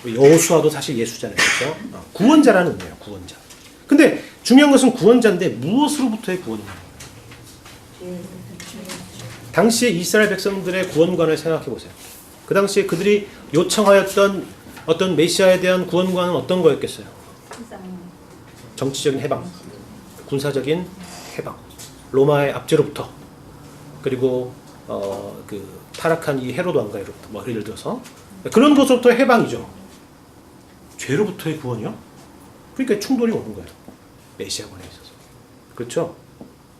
여호수아도 사실 예수잖아요. 그렇죠? 구원자라는 의미예요. 구원자. 근데 중요한 것은 구원자인데 무엇으로부터의 구원이냐. 당시에 이스라엘 백성들의 구원관을 생각해 보세요. 그 당시에 그들이 요청하였던 어떤 메시아에 대한 구원관은 어떤 거였겠어요? 정치적인 해방, 군사적인 해방, 로마의 압제로부터, 그리고 그 타락한 이 헤로드 왕가로부터 예를 들어서 그런 것으로부터 해방이죠. 죄로부터의 구원이요? 그러니까 충돌이 오는 거예요. 메시아권에 있어서. 그렇죠?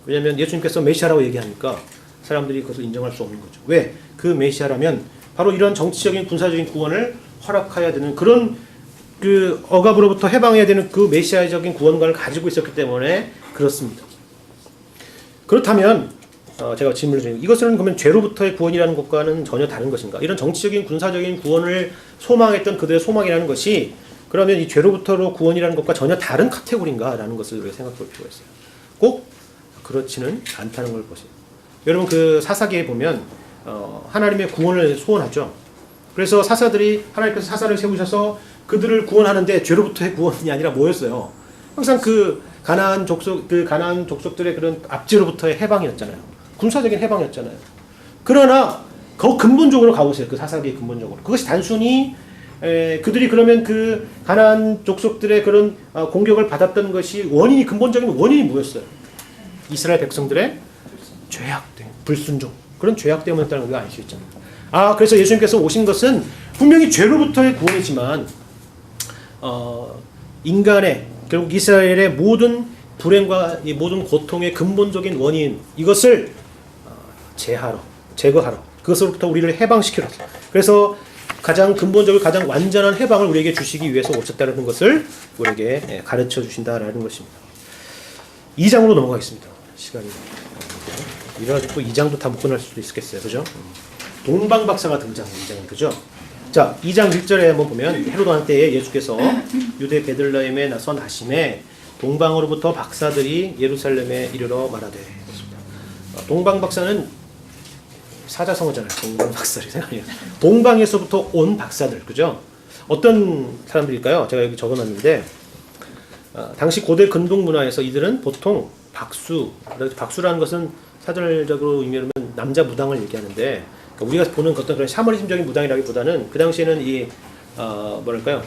왜냐하면 예수님께서 메시아라고 얘기하니까 사람들이 그것을 인정할 수 없는 거죠. 왜? 그 메시아라면 바로 이런 정치적인 군사적인 구원을 허락해야 되는 그런 그 억압으로부터 해방해야 되는 그 메시아적인 구원관을 가지고 있었기 때문에 그렇습니다. 그렇다면 제가 질문을 드립니다. 이것은 그러면 죄로부터의 구원이라는 것과는 전혀 다른 것인가? 이런 정치적인 군사적인 구원을 소망했던 그들의 소망이라는 것이 그러면 이 죄로부터로 구원이라는 것과 전혀 다른 카테고리인가? 라는 것을 우리가 생각해 볼 필요가 있어요. 꼭 그렇지는 않다는 걸 보세요. 여러분 그 사사기에 보면 하나님의 구원을 소원하죠. 그래서 사사들이 하나님께서 사사를 세우셔서 그들을 구원하는데 죄로부터의 구원이 아니라 뭐였어요? 항상 그 가나안 족속들의 그런 압제로부터의 해방이었잖아요. 군사적인 해방이었잖아요. 그러나 더 근본적으로 가보세요. 그 사사기의 근본적으로. 그것이 단순히 그들이 그러면 그 가나안 족속들의 그런 공격을 받았던 것이 근본적인 원인이 뭐였어요? 이스라엘 백성들의 죄악 때문에, 불순종. 그런 죄악 때문이었다는 걸 알 수 있잖아요. 그래서 예수님께서 오신 것은 분명히 죄로부터의 구원이지만 인간의 결국 이스라엘의 모든 불행과 이 모든 고통의 근본적인 원인 이것을 제거하러 그것으로부터 우리를 해방시키라. 그래서 가장 근본적으로 가장 완전한 해방을 우리에게 주시기 위해서 오셨다는 것을 우리에게 가르쳐 주신다라는 것입니다. 2장으로 넘어가겠습니다. 시간이 이래가지고 또 2장도 다 못 끝날 수도 있겠어요. 그죠? 동방박사가 등장 2장은 그죠? 자, 2장 1절에 한번 보면 헤로드 왕 때에 예수께서 유대 베들레헴에 나서 나심에 동방으로부터 박사들이 예루살렘에 이르러 말하되. 동방박사는 사자성어잖아요. 동방박사를 생각해요. 동방에서부터 온 박사들, 그죠? 어떤 사람들일까요? 제가 여기 적어놨는데 당시 고대 근동 문화에서 이들은 보통 박수라는 것은 사전적으로 의미하면 남자 무당을 얘기하는데, 그러니까 우리가 보는 어떤 그런 샤머니즘적인 무당이라기보다는 그 당시에는 이 뭐랄까요?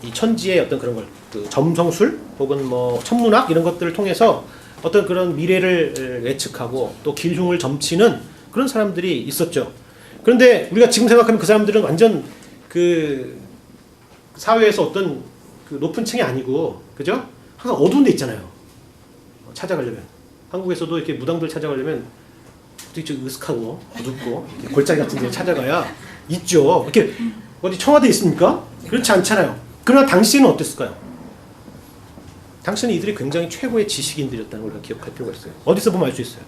이 천지의 어떤 그런 걸, 그 점성술 혹은 뭐 천문학 이런 것들을 통해서 어떤 그런 미래를 예측하고 또 길흉을 점치는 그런 사람들이 있었죠. 그런데 우리가 지금 생각하면 그 사람들은 완전 그 사회에서 어떤 그 높은 층이 아니고, 그죠? 항상 어두운 데 있잖아요. 찾아가려면 한국에서도 이렇게 무당들 찾아가려면 되게 좀 으슥하고 어둡고 이렇게 골짜기 같은 데 찾아가야 있죠. 이렇게 어디 청와대에 있습니까? 그렇지 않잖아요. 그러나 당시에는 어땠을까요? 당시에는 이들이 굉장히 최고의 지식인들이었다는 걸 우리가 기억할 필요가 있어요. 어디서 보면 알 수 있어요.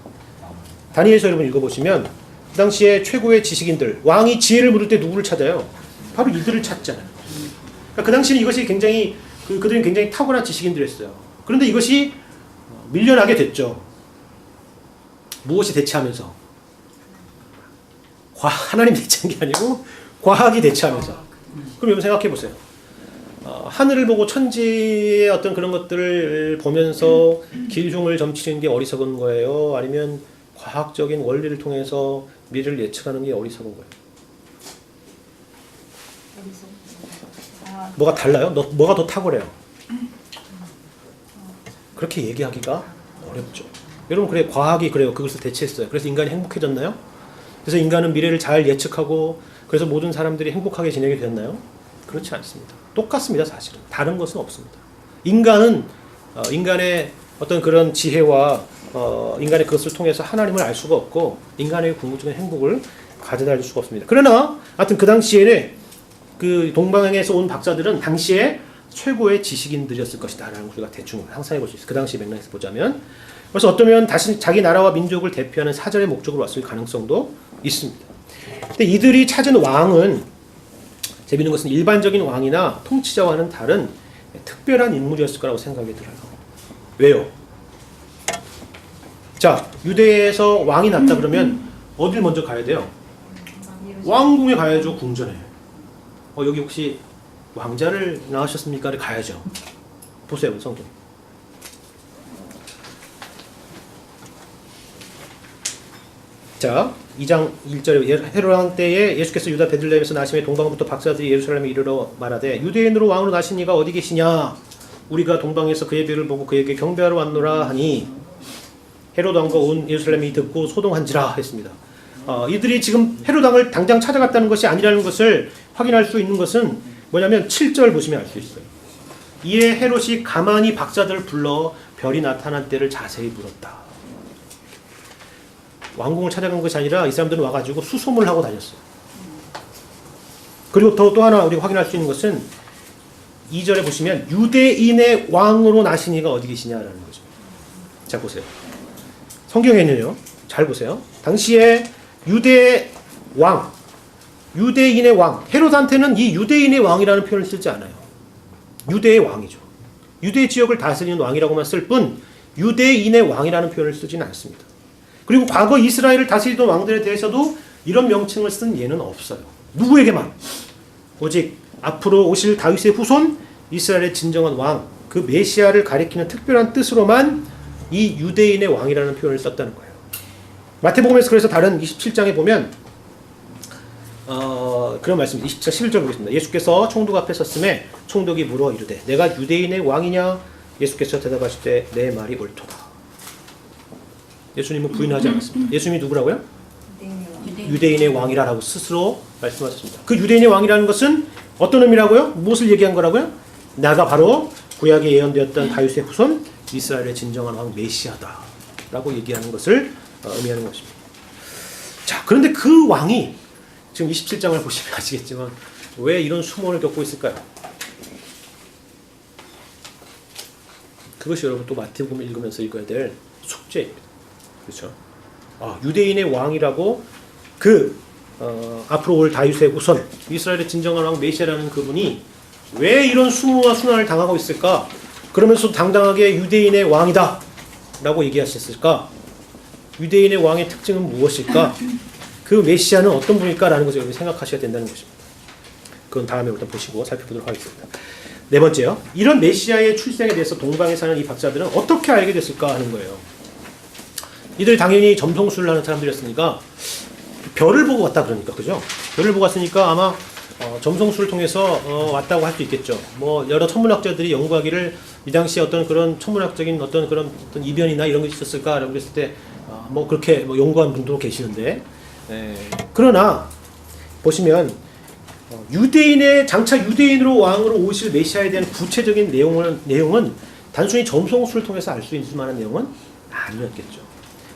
다니엘서 여러분 읽어보시면 그 당시에 최고의 지식인들, 왕이 지혜를 물을 때 누구를 찾아요? 바로 이들을 찾잖아요. 그러니까 그 당시에는 이것이 굉장히 그들은 굉장히 탁월한 지식인들이었어요. 그런데 이것이 밀려나게 됐죠. 무엇이 대체하면서? 하나님 대체한 게 아니고 과학이 대체하면서. 그럼 여러분 생각해 보세요. 하늘을 보고 천지의 어떤 그런 것들을 보면서 길흉을 점치는 게 어리석은 거예요? 아니면 과학적인 원리를 통해서 미래를 예측하는 게 어리석은 거예요? 뭐가 달라요? 뭐가 더 탁월해요? 그렇게 얘기하기가 어렵죠. 여러분, 그래, 과학이 그래요. 그것을 대체했어요. 그래서 인간이 행복해졌나요? 그래서 인간은 미래를 잘 예측하고 그래서 모든 사람들이 행복하게 지내게 됐나요? 그렇지 않습니다. 똑같습니다. 사실은. 다른 것은 없습니다. 인간은 인간의 어떤 그런 지혜와 인간의 그것을 통해서 하나님을 알 수가 없고 인간의 궁극적인 행복을 가져다 줄 수가 없습니다. 그러나 하여튼 그 당시에는 그 동방에서 온 박사들은 당시에 최고의 지식인들이었을 것이다 라는 우리가 대충 상상해 볼 수 있어요. 그 당시 맥락에서 보자면. 그래서 어쩌면 다시 자기 나라와 민족을 대표하는 사절의 목적으로 왔을 가능성도 있습니다. 근데 이들이 찾은 왕은, 재미있는 것은 일반적인 왕이나 통치자와는 다른 특별한 인물이었을 거라고 생각이 들어요. 왜요? 자, 유대에서 왕이 났다 그러면 어딜 먼저 가야 돼요? 왕궁에 가야죠. 궁전에. 여기 혹시 왕자를 낳으셨습니까? 가야죠. 보세요, 성경. 자, 2장 1절에 헤로드 왕 때에 예수께서 유다 베들레헴에서 나심에 동방부터 박사들이 예루살렘에 이르러 말하되 유대인으로 왕으로 나신 이가 어디 계시냐? 우리가 동방에서 그의 별을 보고 그에게 경배하러 왔노라 하니 헤로드 왕과 온 예루살렘이 듣고 소동한지라 했습니다. 이들이 지금 헤로드 왕을 당장 찾아갔다는 것이 아니라는 것을 확인할 수 있는 것은 뭐냐면 7절 보시면 알 수 있어요. 이에 헤롯이 가만히 박사들을 불러 별이 나타난 때를 자세히 물었다. 왕궁을 찾아간 것이 아니라 이 사람들은 와가지고 수소문을 하고 다녔어요. 그리고 또 하나 우리가 확인할 수 있는 것은 2절에 보시면 유대인의 왕으로 나신 이가 어디 계시냐라는 거죠. 자, 보세요. 성경에는요, 잘 보세요. 당시에 유대의 왕, 유대인의 왕, 헤롯한테는 이 유대인의 왕이라는 표현을 쓰지 않아요. 유대의 왕이죠. 유대 지역을 다스리는 왕이라고만 쓸 뿐 유대인의 왕이라는 표현을 쓰지는 않습니다. 그리고 과거 이스라엘을 다스리던 왕들에 대해서도 이런 명칭을 쓴 예는 없어요. 누구에게만? 오직 앞으로 오실 다윗의 후손, 이스라엘의 진정한 왕, 그 메시아를 가리키는 특별한 뜻으로만 이 유대인의 왕이라는 표현을 썼다는 거예요. 마태복음에서 그래서 다른 27장에 보면 그런 말씀, 27장 11절 보겠습니다. 예수께서 총독 앞에 섰음에 총독이 물어 이르되 내가 유대인의 왕이냐? 예수께서 대답하실 때 내 말이 옳도다. 예수님은 부인하지 않았습니다. 예수님이 누구라고요? 유대인의 왕이라고 스스로 말씀하셨습니다. 그 유대인의 왕이라는 것은 어떤 의미라고요? 무엇을 얘기한 거라고요? 나가 바로 구약에 예언되었던 다윗의 후손 이스라엘의 진정한 왕 메시아다 라고 얘기하는 것을 의미하는 것입니다. 자, 그런데 그 왕이 지금 27장을 보시면 아시겠지만 왜 이런 수모를 겪고 있을까요? 그것이 여러분 또 마태복음 읽으면서 읽어야 될 숙제입니다. 그렇죠? 유대인의 왕이라고 앞으로 올 다윗의 후손, 이스라엘의 진정한 왕 메시아라는 그분이 왜 이런 수모와 순환을 당하고 있을까? 그러면서 당당하게 유대인의 왕이다 라고 얘기하셨을까? 유대인의 왕의 특징은 무엇일까? 그 메시아는 어떤 분일까? 라는 것을 여러분이 생각하셔야 된다는 것입니다. 그건 다음에 일단 보시고 살펴보도록 하겠습니다. 네 번째요. 이런 메시아의 출생에 대해서 동방에 사는 이 박사들은 어떻게 알게 됐을까 하는 거예요. 이들이 당연히 점성술을 하는 사람들이었으니까 별을 보고 왔다 그러니까, 그죠? 별을 보고 왔으니까 아마 점성술을 통해서 왔다고 할 수 있겠죠. 뭐 여러 천문학자들이 연구하기를 이 당시에 어떤 그런 천문학적인 어떤 그런 어떤 이변이나 이런 게 있었을까라고 했을 때 뭐 그렇게 뭐 연구한 분도 계시는데, 그러나 보시면 장차 유대인으로 왕으로 오실 메시아에 대한 구체적인 내용은 단순히 점성술을 통해서 알 수 있을 만한 내용은 아니었겠죠.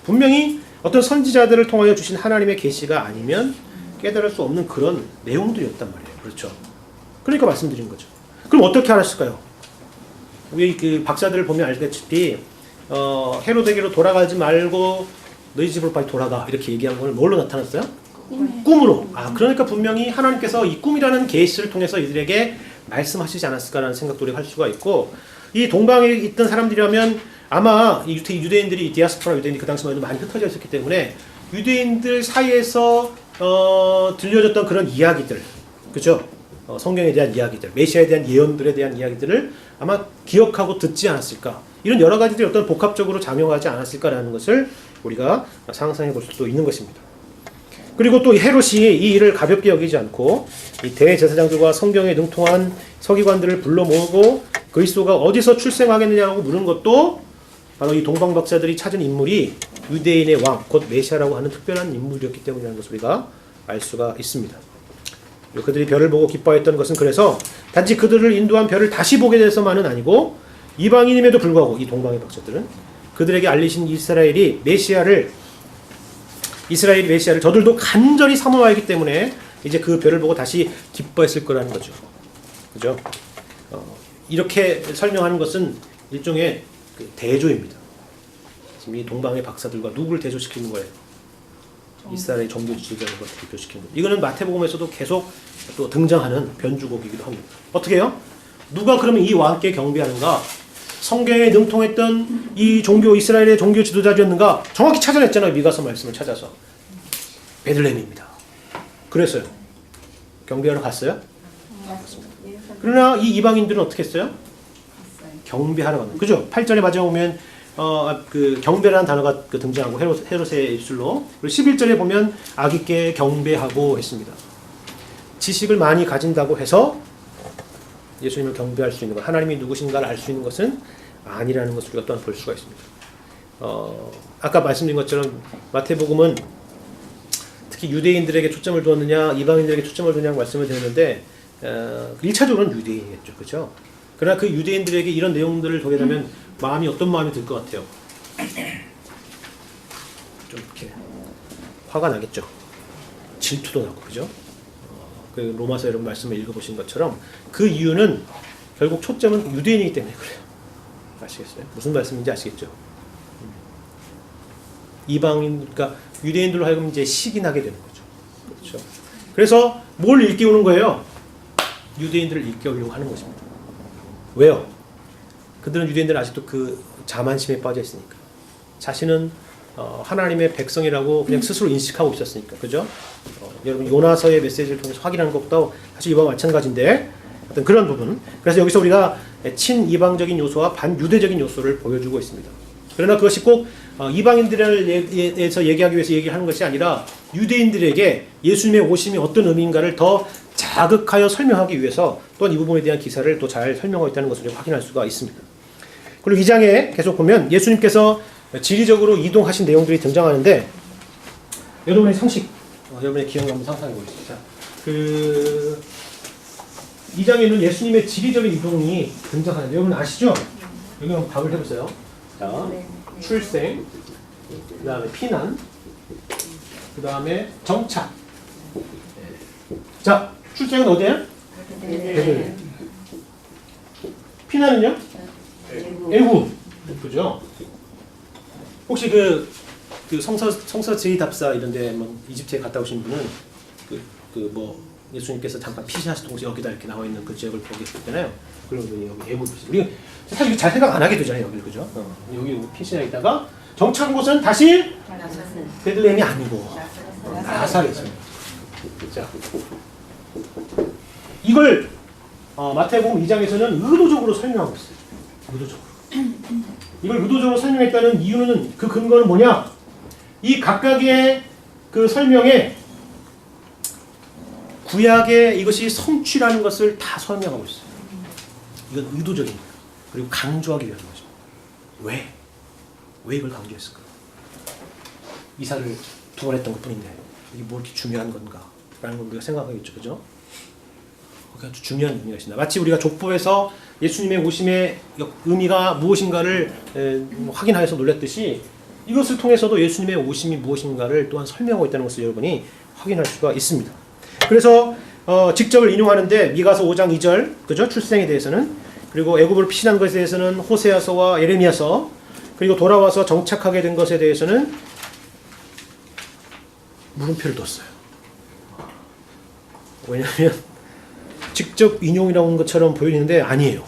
분명히 어떤 선지자들을 통하여 주신 하나님의 계시가 아니면 깨달을 수 없는 그런 내용들이었단 말이에요. 그렇죠? 그러니까 말씀드린 거죠. 그럼 어떻게 알았을까요? 우리 그 박사들을 보면 알다시피 헤로데게로 돌아가지 말고 너희 집으로 빨리 돌아가 이렇게 얘기한 건 뭘로 나타났어요? 꿈으로. 그러니까 분명히 하나님께서 이 꿈이라는 계시를 통해서 이들에게 말씀하시지 않았을까라는 생각도 우리가 할 수가 있고, 이 동방에 있던 사람들이라면 아마 이 유대인들이 디아스포라 유대인이 그 당시만 해도 많이 흩어져 있었기 때문에 유대인들 사이에서 들려졌던 그런 이야기들, 그죠? 성경에 대한 이야기들, 메시아에 대한 예언들에 대한 이야기들을 아마 기억하고 듣지 않았을까? 이런 여러 가지들이 어떤 복합적으로 작용하지 않았을까라는 것을 우리가 상상해 볼 수도 있는 것입니다. 그리고 또 헤롯이 이 일을 가볍게 여기지 않고 이 대제사장들과 성경에 능통한 서기관들을 불러 모으고 그리스도가 어디서 출생하겠느냐고 물은 것도 바로 이 동방박사들이 찾은 인물이 유대인의 왕, 곧 메시아라고 하는 특별한 인물이었기 때문이라는 것을 우리가 알 수가 있습니다. 그들이 별을 보고 기뻐했던 것은 그래서 단지 그들을 인도한 별을 다시 보게 돼서만은 아니고 이방인임에도 불구하고 이 동방의 박사들은 그들에게 알리신 이스라엘이 메시아를 저들도 간절히 사모하기 때문에 이제 그 별을 보고 다시 기뻐했을 거라는 거죠. 그죠? 이렇게 설명하는 것은 일종의 그 대조입니다. 지금 이 동방의 박사들과 누구를 대조시키는 거예요? 이스라엘의 종교 지도자들과 대조시키는 거예요. 이거는 마태복음에서도 계속 또 등장하는 변주곡이기도 합니다. 어떻게 해요? 누가 그러면 이 왕께 경배하는가? 성경에 능통했던 이 이스라엘의 종교 지도자였는가? 정확히 찾아냈잖아요. 미가서 말씀을 찾아서. 베들레헴입니다. 그랬어요. 경배하러 갔어요? 그러나 이 이방인들은 어떻게 했어요? 경배하러 갔는. 그죠? 8절에 마지막에 보면 그 경배라는 단어가 등장하고 헤롯의 입술로. 그리고 11절에 보면 아기께 경배하고 했습니다. 지식을 많이 가진다고 해서 예수님을 경배할 수 있는 것, 하나님이 누구신가를 알 수 있는 것은 아니라는 것을 우리가 또한 볼 수가 있습니다. 아까 말씀드린 것처럼 마태복음은 특히 유대인들에게 초점을 두었느냐 이방인들에게 초점을 두느냐 말씀을 드렸는데 1차적으로는 유대인이겠죠. 그렇죠? 그러나 그 유대인들에게 이런 내용들을 보게 되면 마음이 어떤 마음이 들 것 같아요? 좀 이렇게 화가 나겠죠. 질투도 나고, 그죠? 그 로마서 여러분 말씀을 읽어보신 것처럼 그 이유는 결국 초점은 유대인이기 때문에 그래요. 아시겠어요? 무슨 말씀인지 아시겠죠? 이방인, 그러니까 유대인들로 하여금 이제 시기나게 되는 거죠. 그렇죠? 그래서 뭘 일깨우는 거예요? 유대인들을 일깨우려고 하는 것입니다. 왜요? 그들은 유대인들은 아직도 그 자만심에 빠져 있으니까. 자신은 하나님의 백성이라고 그냥 스스로 인식하고 있었으니까. 그죠? 여러분 요나서의 메시지를 통해서 확인하는 것도 사실 이와 마찬가지인데 어떤 그런 부분. 그래서 여기서 우리가 친이방적인 요소와 반유대적인 요소를 보여주고 있습니다. 그러나 그것이 꼭 이방인들에서 얘기하기 위해서 얘기하는 것이 아니라 유대인들에게 예수님의 오심이 어떤 의미인가를 더 자극하여 설명하기 위해서 또한 이 부분에 대한 기사를 또 잘 설명하고 있다는 것을 확인할 수가 있습니다. 그리고 이 장에 계속 보면 예수님께서 지리적으로 이동하신 내용들이 등장하는데 여러분의 상식, 여러분의 기억 한번 상상해 보겠습니다. 이 장에는 예수님의 지리적인 이동이 등장하는데 여러분 아시죠? 여기 한번 답을 해보세요. 자, 출생, 그 다음에 피난, 그 다음에 정착. 자, 출생은 어디야? 베들레헴. 피난은요? 애굽. 그죠? 혹시 그 성서 제2답사 이런데 뭐 이집트에 갔다 오신 분은 뭐 예수님께서 잠깐 피신하실 동시에 여기다 이렇게 나와 있는 그 지역을 보게 됐잖아요. 그런 분이 여기 애굽. 우리 사실 이거 잘 생각 안 하게 되잖아요, 여기 그죠? 여기 피신해 있다가 정착한 곳은 다시 베들레헴이 아니고 나사렛입니다. 자, 이걸 마태복음 2장에서는 의도적으로 설명하고 있어요. 의도적으로. 이걸 의도적으로 설명했다는 이유는 그 근거는 뭐냐? 이 각각의 그 설명에 구약의 이것이 성취라는 것을 다 설명하고 있어요. 이건 의도적입니다. 그리고 강조하기 위한 거죠. 왜? 왜 이걸 강조했을까? 이사를 두 번 했던 것뿐인데 이게 뭐 이렇게 중요한 건가? 라는 걸 우리가 생각하겠죠. 그죠? 아주 중요한 의미가 있습니다. 마치 우리가 족보에서 예수님의 오심의 의미가 무엇인가를 확인하여서 놀랐듯이 이것을 통해서도 예수님의 오심이 무엇인가를 또한 설명하고 있다는 것을 여러분이 확인할 수가 있습니다. 그래서 직접을 인용하는데 미가서 5장 2절, 그죠? 출생에 대해서는, 그리고 애굽으로 피신한 것에 대해서는 호세아서와 예레미야서, 그리고 돌아와서 정착하게 된 것에 대해서는 물음표를 뒀어요. 왜냐하면 직접 인용이라는 것처럼 보이는데 아니에요.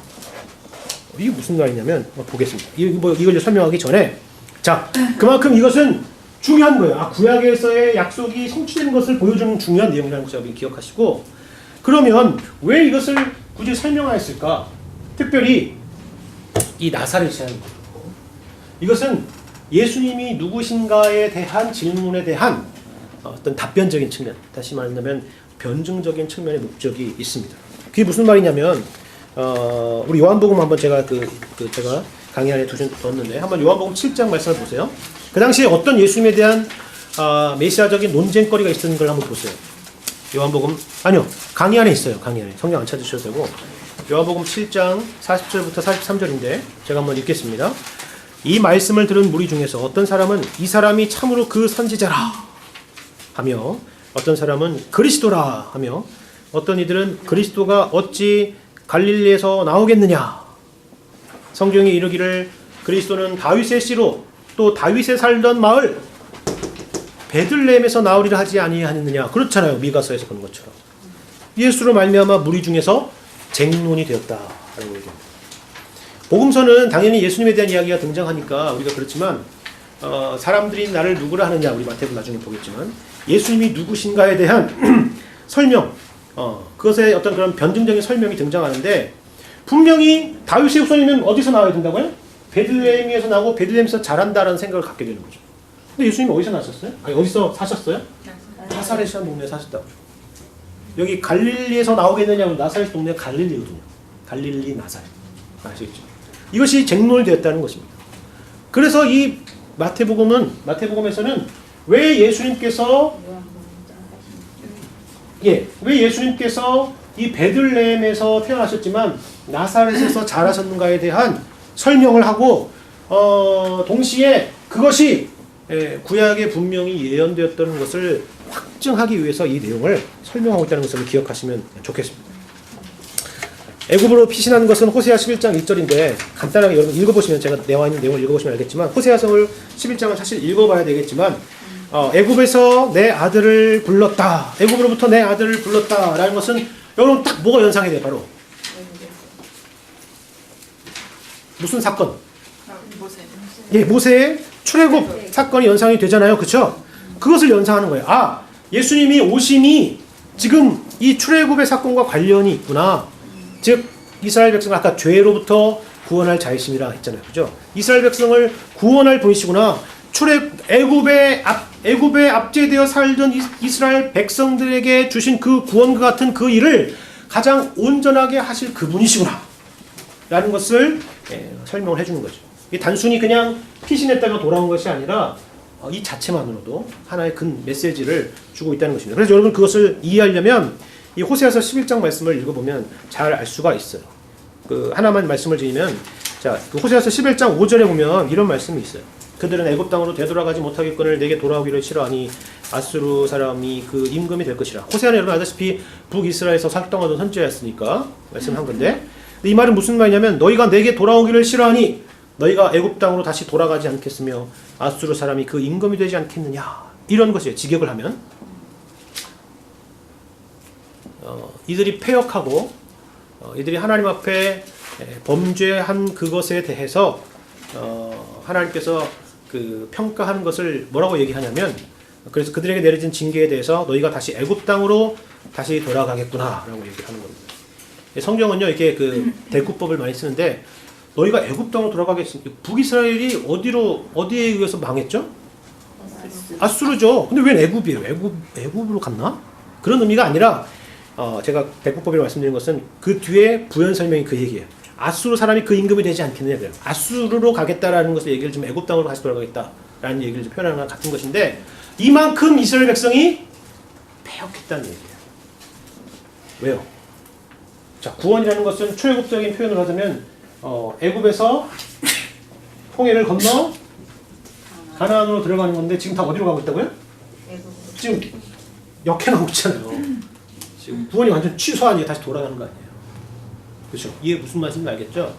이게 무슨 말이냐면 보겠습니다. 이걸 설명하기 전에, 자, 그만큼 이것은 중요한 거예요. 구약에서의 약속이 성취되는 것을 보여주는 중요한 내용이라는 것을 여러분이 기억하시고, 그러면 왜 이것을 굳이 설명하였을까? 특별히 이 나사렛이라는 것. 이것은 예수님이 누구신가에 대한 질문에 대한 어떤 답변적인 측면, 다시 말하면 변증적인 측면의 목적이 있습니다. 그게 무슨 말이냐면, 우리 요한복음 한번 제가 제가 강의 안에 뒀는데, 한번 요한복음 7장 말씀을 보세요. 그 당시에 어떤 예수님에 대한 메시아적인 논쟁거리가 있었는 걸 한번 보세요. 요한복음, 아니요, 강의 안에 있어요. 강의 안에. 성경 안 찾으셔도 되고, 요한복음 7장 40절부터 43절인데 제가 한번 읽겠습니다. 이 말씀을 들은 무리 중에서 어떤 사람은 이 사람이 참으로 그 선지자라 하며, 어떤 사람은 그리스도라 하며, 어떤 이들은 그리스도가 어찌 갈릴리에서 나오겠느냐. 성경이 이르기를 그리스도는 다윗의 씨로 또 다윗에 살던 마을 베들레헴에서 나오리라 하지 아니하느냐. 그렇잖아요. 미가서에서 본 것처럼. 예수로 말미암아 무리 중에서 쟁론이 되었다라고 얘기합니다. 복음서는 당연히 예수님에 대한 이야기가 등장하니까 우리가 그렇지만 사람들이 나를 누구라 하느냐, 우리 마태복음 나중에 보겠지만 예수님이 누구신가에 대한 설명, 그것의 어떤 그런 변증적인 설명이 등장하는데, 분명히 다윗의 후손이면 어디서 나와야 된다고요? 베들레헴에서 나오고 베들레헴에서 자란다라는 생각을 갖게 되는 거죠. 근데 예수님이 어디서 나셨어요? 아니, 어디서 사셨어요? 나사렛이라는 동네에 사셨다고. 여기 갈릴리에서 나오겠느냐면 나사렛 동네가 갈릴리거든요. 갈릴리 나사렛. 아시겠죠? 이것이 쟁론되었다는 것입니다. 그래서 이 마태복음에서는 왜 예수님께서 이 베들레헴에서 태어나셨지만 나사렛에서 자라셨는가에 대한 설명을 하고, 동시에 그것이 구약에 분명히 예언되었다는 것을 확증하기 위해서 이 내용을 설명하고 있다는 것을 기억하시면 좋겠습니다. 애굽으로 피신한 것은 호세아 11장 1절인데 간단하게 여러분 읽어보시면, 제가 내와 있는 내용을 읽어보시면 알겠지만, 호세아서를 11장은 사실 읽어봐야 되겠지만, 애굽에서 내 아들을 불렀다, 애굽으로부터 내 아들을 불렀다 라는 것은 여러분 딱 뭐가 연상이 돼요? 바로 무슨 사건? 모세의 출애굽 사건이 연상이 되잖아요. 그렇죠? 그것을 연상하는 거예요. 예수님이 오심이 지금 이 출애굽의 사건과 관련이 있구나. 즉 이스라엘 백성을 아까 죄로부터 구원할 자이심이라 했잖아요. 그죠? 이스라엘 백성을 구원할 분이시구나. 애굽에 압제되어 살던 이스라엘 백성들에게 주신 그 구원과 같은 그 일을 가장 온전하게 하실 그분이시구나 라는 것을 설명을 해주는 거죠. 이게 단순히 그냥 피신했다가 돌아온 것이 아니라 이 자체만으로도 하나의 큰 메시지를 주고 있다는 것입니다. 그래서 여러분 그것을 이해하려면 이 호세아서 11장 말씀을 읽어보면 잘 알 수가 있어요. 하나만 말씀을 드리면, 자, 호세아서 11장 5절에 보면 이런 말씀이 있어요. 그들은 애굽 땅으로 되돌아가지 못하겠거늘 내게 돌아오기를 싫어하니 아수르 사람이 그 임금이 될 것이라. 호세아는 여러분 아다시피 북이스라엘에서 살동하던 선지자였으니까 말씀한 건데, 이 말은 무슨 말이냐면 너희가 내게 돌아오기를 싫어하니 너희가 애굽 땅으로 다시 돌아가지 않겠으며 아수르 사람이 그 임금이 되지 않겠느냐, 이런 것이에요. 직역을 하면 이들이 패역하고 이들이 하나님 앞에 범죄한 그것에 대해서 하나님께서 그 평가하는 것을 뭐라고 얘기하냐면, 그래서 그들에게 내려진 징계에 대해서 너희가 다시 애굽 땅으로 다시 돌아가겠구나라고 얘기하는 겁니다. 성경은요 이렇게 그 대구법을 많이 쓰는데, 너희가 애굽 땅으로 돌아가겠으니까 북이스라엘이 어디에 의해서 망했죠? 아수르죠. 근데 왜 애굽이에요? 애굽으로 갔나? 그런 의미가 아니라 제가 대구법이라고 말씀드린 것은 그 뒤에 부연 설명이 그 얘기예요. 아수르 사람이 그 임금이 되지 않겠느냐 그래요. 아수르로 가겠다라는 것을 얘기를 좀 애굽 땅으로 다시 돌아가겠다라는 얘기를 좀 표현하는 것 같은 것인데, 이만큼 이스라엘 백성이 패역했다는 얘기예요. 왜요? 자, 구원이라는 것은 초애국적인 표현을 하자면 애굽에서 홍해를 건너 가나안으로 들어가는 건데, 지금 다 어디로 가고 있다고요? 지금 역행하고 있잖아요. 지금 구원이 완전 취소한 뒤에 다시 돌아가는 거 아니에요? 그렇죠? 이게 무슨 말씀인지 알겠죠?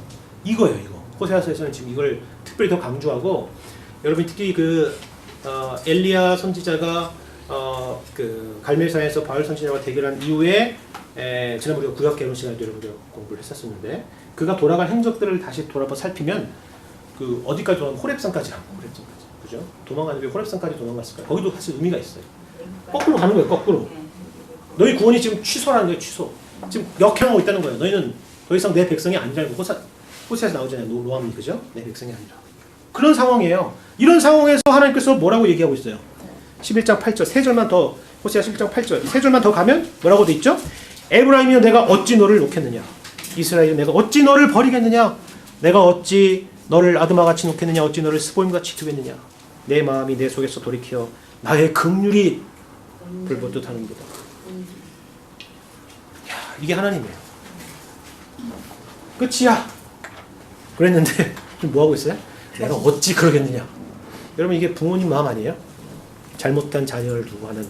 이거예요, 이거. 호세아서에서는 지금 이걸 특별히 더 강조하고, 여러분 특히 그 엘리야 선지자가 그 갈멜산에서 바울 선지자와 대결한 이후에 지난번에 구약 개론 시간에도 여러분들 공부를 했었는데, 그가 돌아간 행적들을 다시 돌아봐 살피면 그 어디까지 돌아가면 호렙산까지 간 거예요. 호렙산까지. 그죠? 도망가는 게 호렙산까지 도망갔을까요? 거기도 사실 의미가 있어요. 거꾸로 가는 거예요, 거꾸로. 너희 구원이 지금 취소라는 거예요, 취소. 지금 역행하고 있다는 거예요. 너희는 더 이상 내 백성이 아니라고. 호세아에서 나오잖아요. 노함이, 그죠? 내 백성이 아니라. 그런 상황이에요. 이런 상황에서 하나님께서 뭐라고 얘기하고 있어요? 11장 8절, 세 절만 더, 호세아 11장 8절, 세 절만 더 가면 뭐라고 돼 있죠? 에브라임이여 내가 어찌 너를 놓겠느냐? 이스라엘이여 내가 어찌 너를 버리겠느냐? 내가 어찌 너를 아드마같이 놓겠느냐? 어찌 너를 스보임같이 두겠느냐? 내 마음이 내 속에서 돌이켜 나의 긍휼이 불붙듯 하는도다. 이게 하나님이에요. 끝이야. 그랬는데 지금 뭐 하고 있어요? 내가 어찌 그러겠느냐? 여러분 이게 부모님 마음 아니에요? 잘못한 자녀를 두고 하는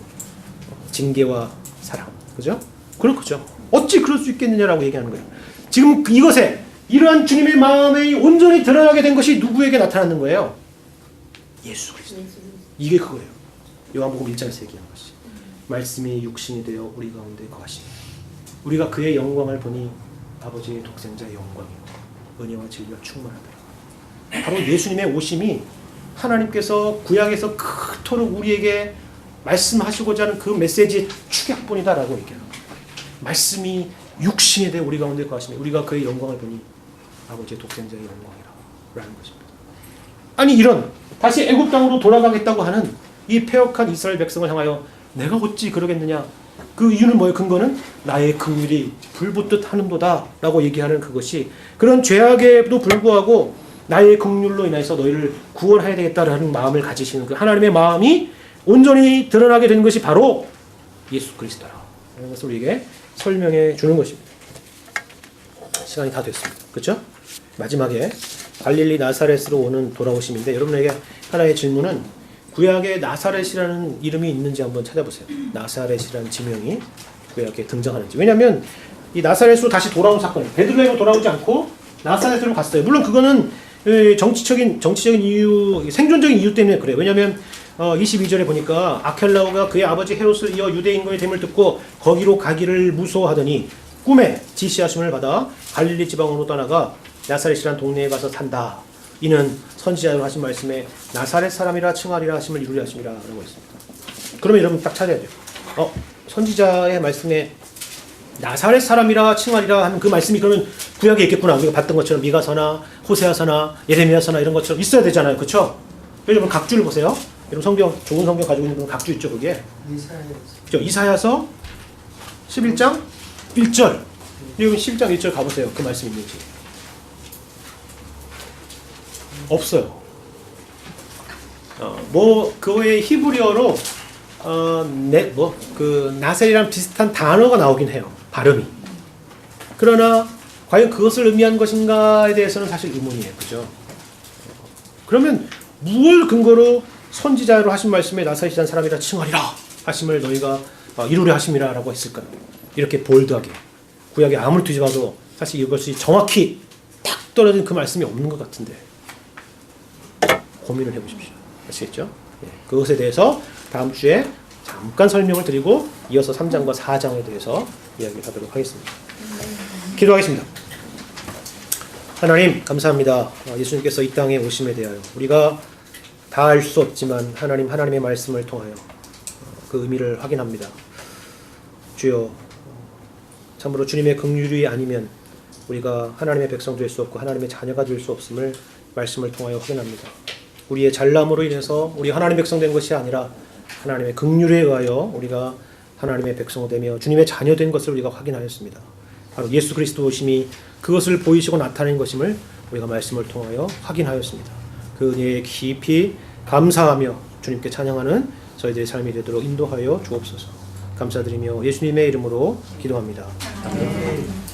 징계와 사랑, 그죠? 그렇죠. 어찌 그럴 수 있겠느냐라고 얘기하는 거예요. 지금 이것에 이러한 주님의 마음이 온전히 드러나게 된 것이 누구에게 나타나는 거예요? 예수 그리스도. 이게 그거예요. 요한복음 1장에서 얘기한 것이. 말씀이 육신이 되어 우리 가운데 거하시니 우리가 그의 영광을 보니 아버지의 독생자의 영광이요 은혜와 진리가 충만하더라. 바로 예수님의 오심이 하나님께서 구약에서 그토록 우리에게 말씀하시고자 하는 그 메시지의 축약본이다라고 얘기해요. 말씀이 육신이 되어 우리 가운데 거하시니 우리가 그의 영광을 보니 아버지의 독생자의 영광이라는 것입니다. 아니 이런 다시 애굽 땅으로 돌아가겠다고 하는 이 패역한 이스라엘 백성을 향하여 내가 어찌 그러겠느냐? 그 이유는 뭐예요? 근거는 나의 긍휼이 불붙듯 하는도다 라고 얘기하는 그것이, 그런 죄악에도 불구하고 나의 긍휼로 인해서 너희를 구원해야 되겠다라는 마음을 가지시는 그 하나님의 마음이 온전히 드러나게 된 것이 바로 예수 그리스도라 라는 것을 우리에게 설명해 주는 것입니다. 시간이 다 됐습니다. 그렇죠? 마지막에 갈릴리 나사렛으로 오는 돌아오심인데, 여러분에게 하나의 질문은 구약에 나사렛이라는 이름이 있는지 한번 찾아보세요. 나사렛이라는 지명이 구약에 등장하는지. 왜냐하면 이 나사렛으로 다시 돌아온 사건이에요. 베들레헴으로 돌아오지 않고 나사렛으로 갔어요. 물론 그거는 정치적인 이유, 생존적인 이유 때문에 그래요. 왜냐하면 22절에 보니까 아켈라오가 그의 아버지 헤롯을 이어 유대 인근의 됨을 듣고 거기로 가기를 무서워하더니 꿈에 지시하심을 받아 갈릴리 지방으로 떠나가 나사렛이라는 동네에 가서 산다. 이는 선지자로 하신 말씀에 나사렛 사람이라 칭하리라 하심을 이루려 하심이라 라고 했습니다. 그러면 여러분 딱 찾아야 돼요. 선지자의 말씀에 나사렛 사람이라 칭하리라 하는 그 말씀이 그러면 구약에 있겠구나. 우리가 봤던 것처럼 미가서나 호세아서나 예레미야서나 이런 것처럼 있어야 되잖아요. 그렇죠? 여러분 각주를 보세요. 여러분 성경, 좋은 성경 가지고 있는 분 각주 있죠, 그게? 이사야서 11장 1절. 여러분 11장 1절 가보세요. 그 말씀 있는지. 없어요. 그 외에 히브리어로 나셀이랑 비슷한 단어가 나오긴 해요. 발음이. 그러나 과연 그것을 의미한 것인가에 대해서는 사실 의문이에요. 그죠? 그러면 무엇을 근거로 선지자로 하신 말씀에 나사시한 사람이라 칭하리라 하심을 너희가 이루려 하심이라 라고 했을까요? 이렇게 볼드하게 구약에 아무리 뒤집어도 사실 이것이 정확히 딱 떨어진 그 말씀이 없는 것 같은데 고민을 해보십시오. 아시겠죠? 예, 그것에 대해서 다음 주에 잠깐 설명을 드리고 이어서 3장과 4장에 대해서 이야기를 하도록 하겠습니다. 기도하겠습니다. 하나님 감사합니다. 예수님께서 이 땅에 오심에 대하여 우리가 다 알 수 없지만 하나님의 말씀을 통하여 그 의미를 확인합니다. 주여, 참으로 주님의 긍휼이 아니면 우리가 하나님의 백성 될 수 없고 하나님의 자녀가 될 수 없음을 말씀을 통하여 확인합니다. 우리의 잘남으로 인해서 우리 하나님의 백성 된 것이 아니라 하나님의 긍휼에 의하여 우리가 하나님의 백성 되며 주님의 자녀 된 것을 우리가 확인하였습니다. 바로 예수 그리스도 오심이 그것을 보이시고 나타낸 것임을 우리가 말씀을 통하여 확인하였습니다. 그 은혜에 깊이 감사하며 주님께 찬양하는 저희들의 삶이 되도록 인도하여 주옵소서. 감사드리며 예수님의 이름으로 기도합니다. 아멘.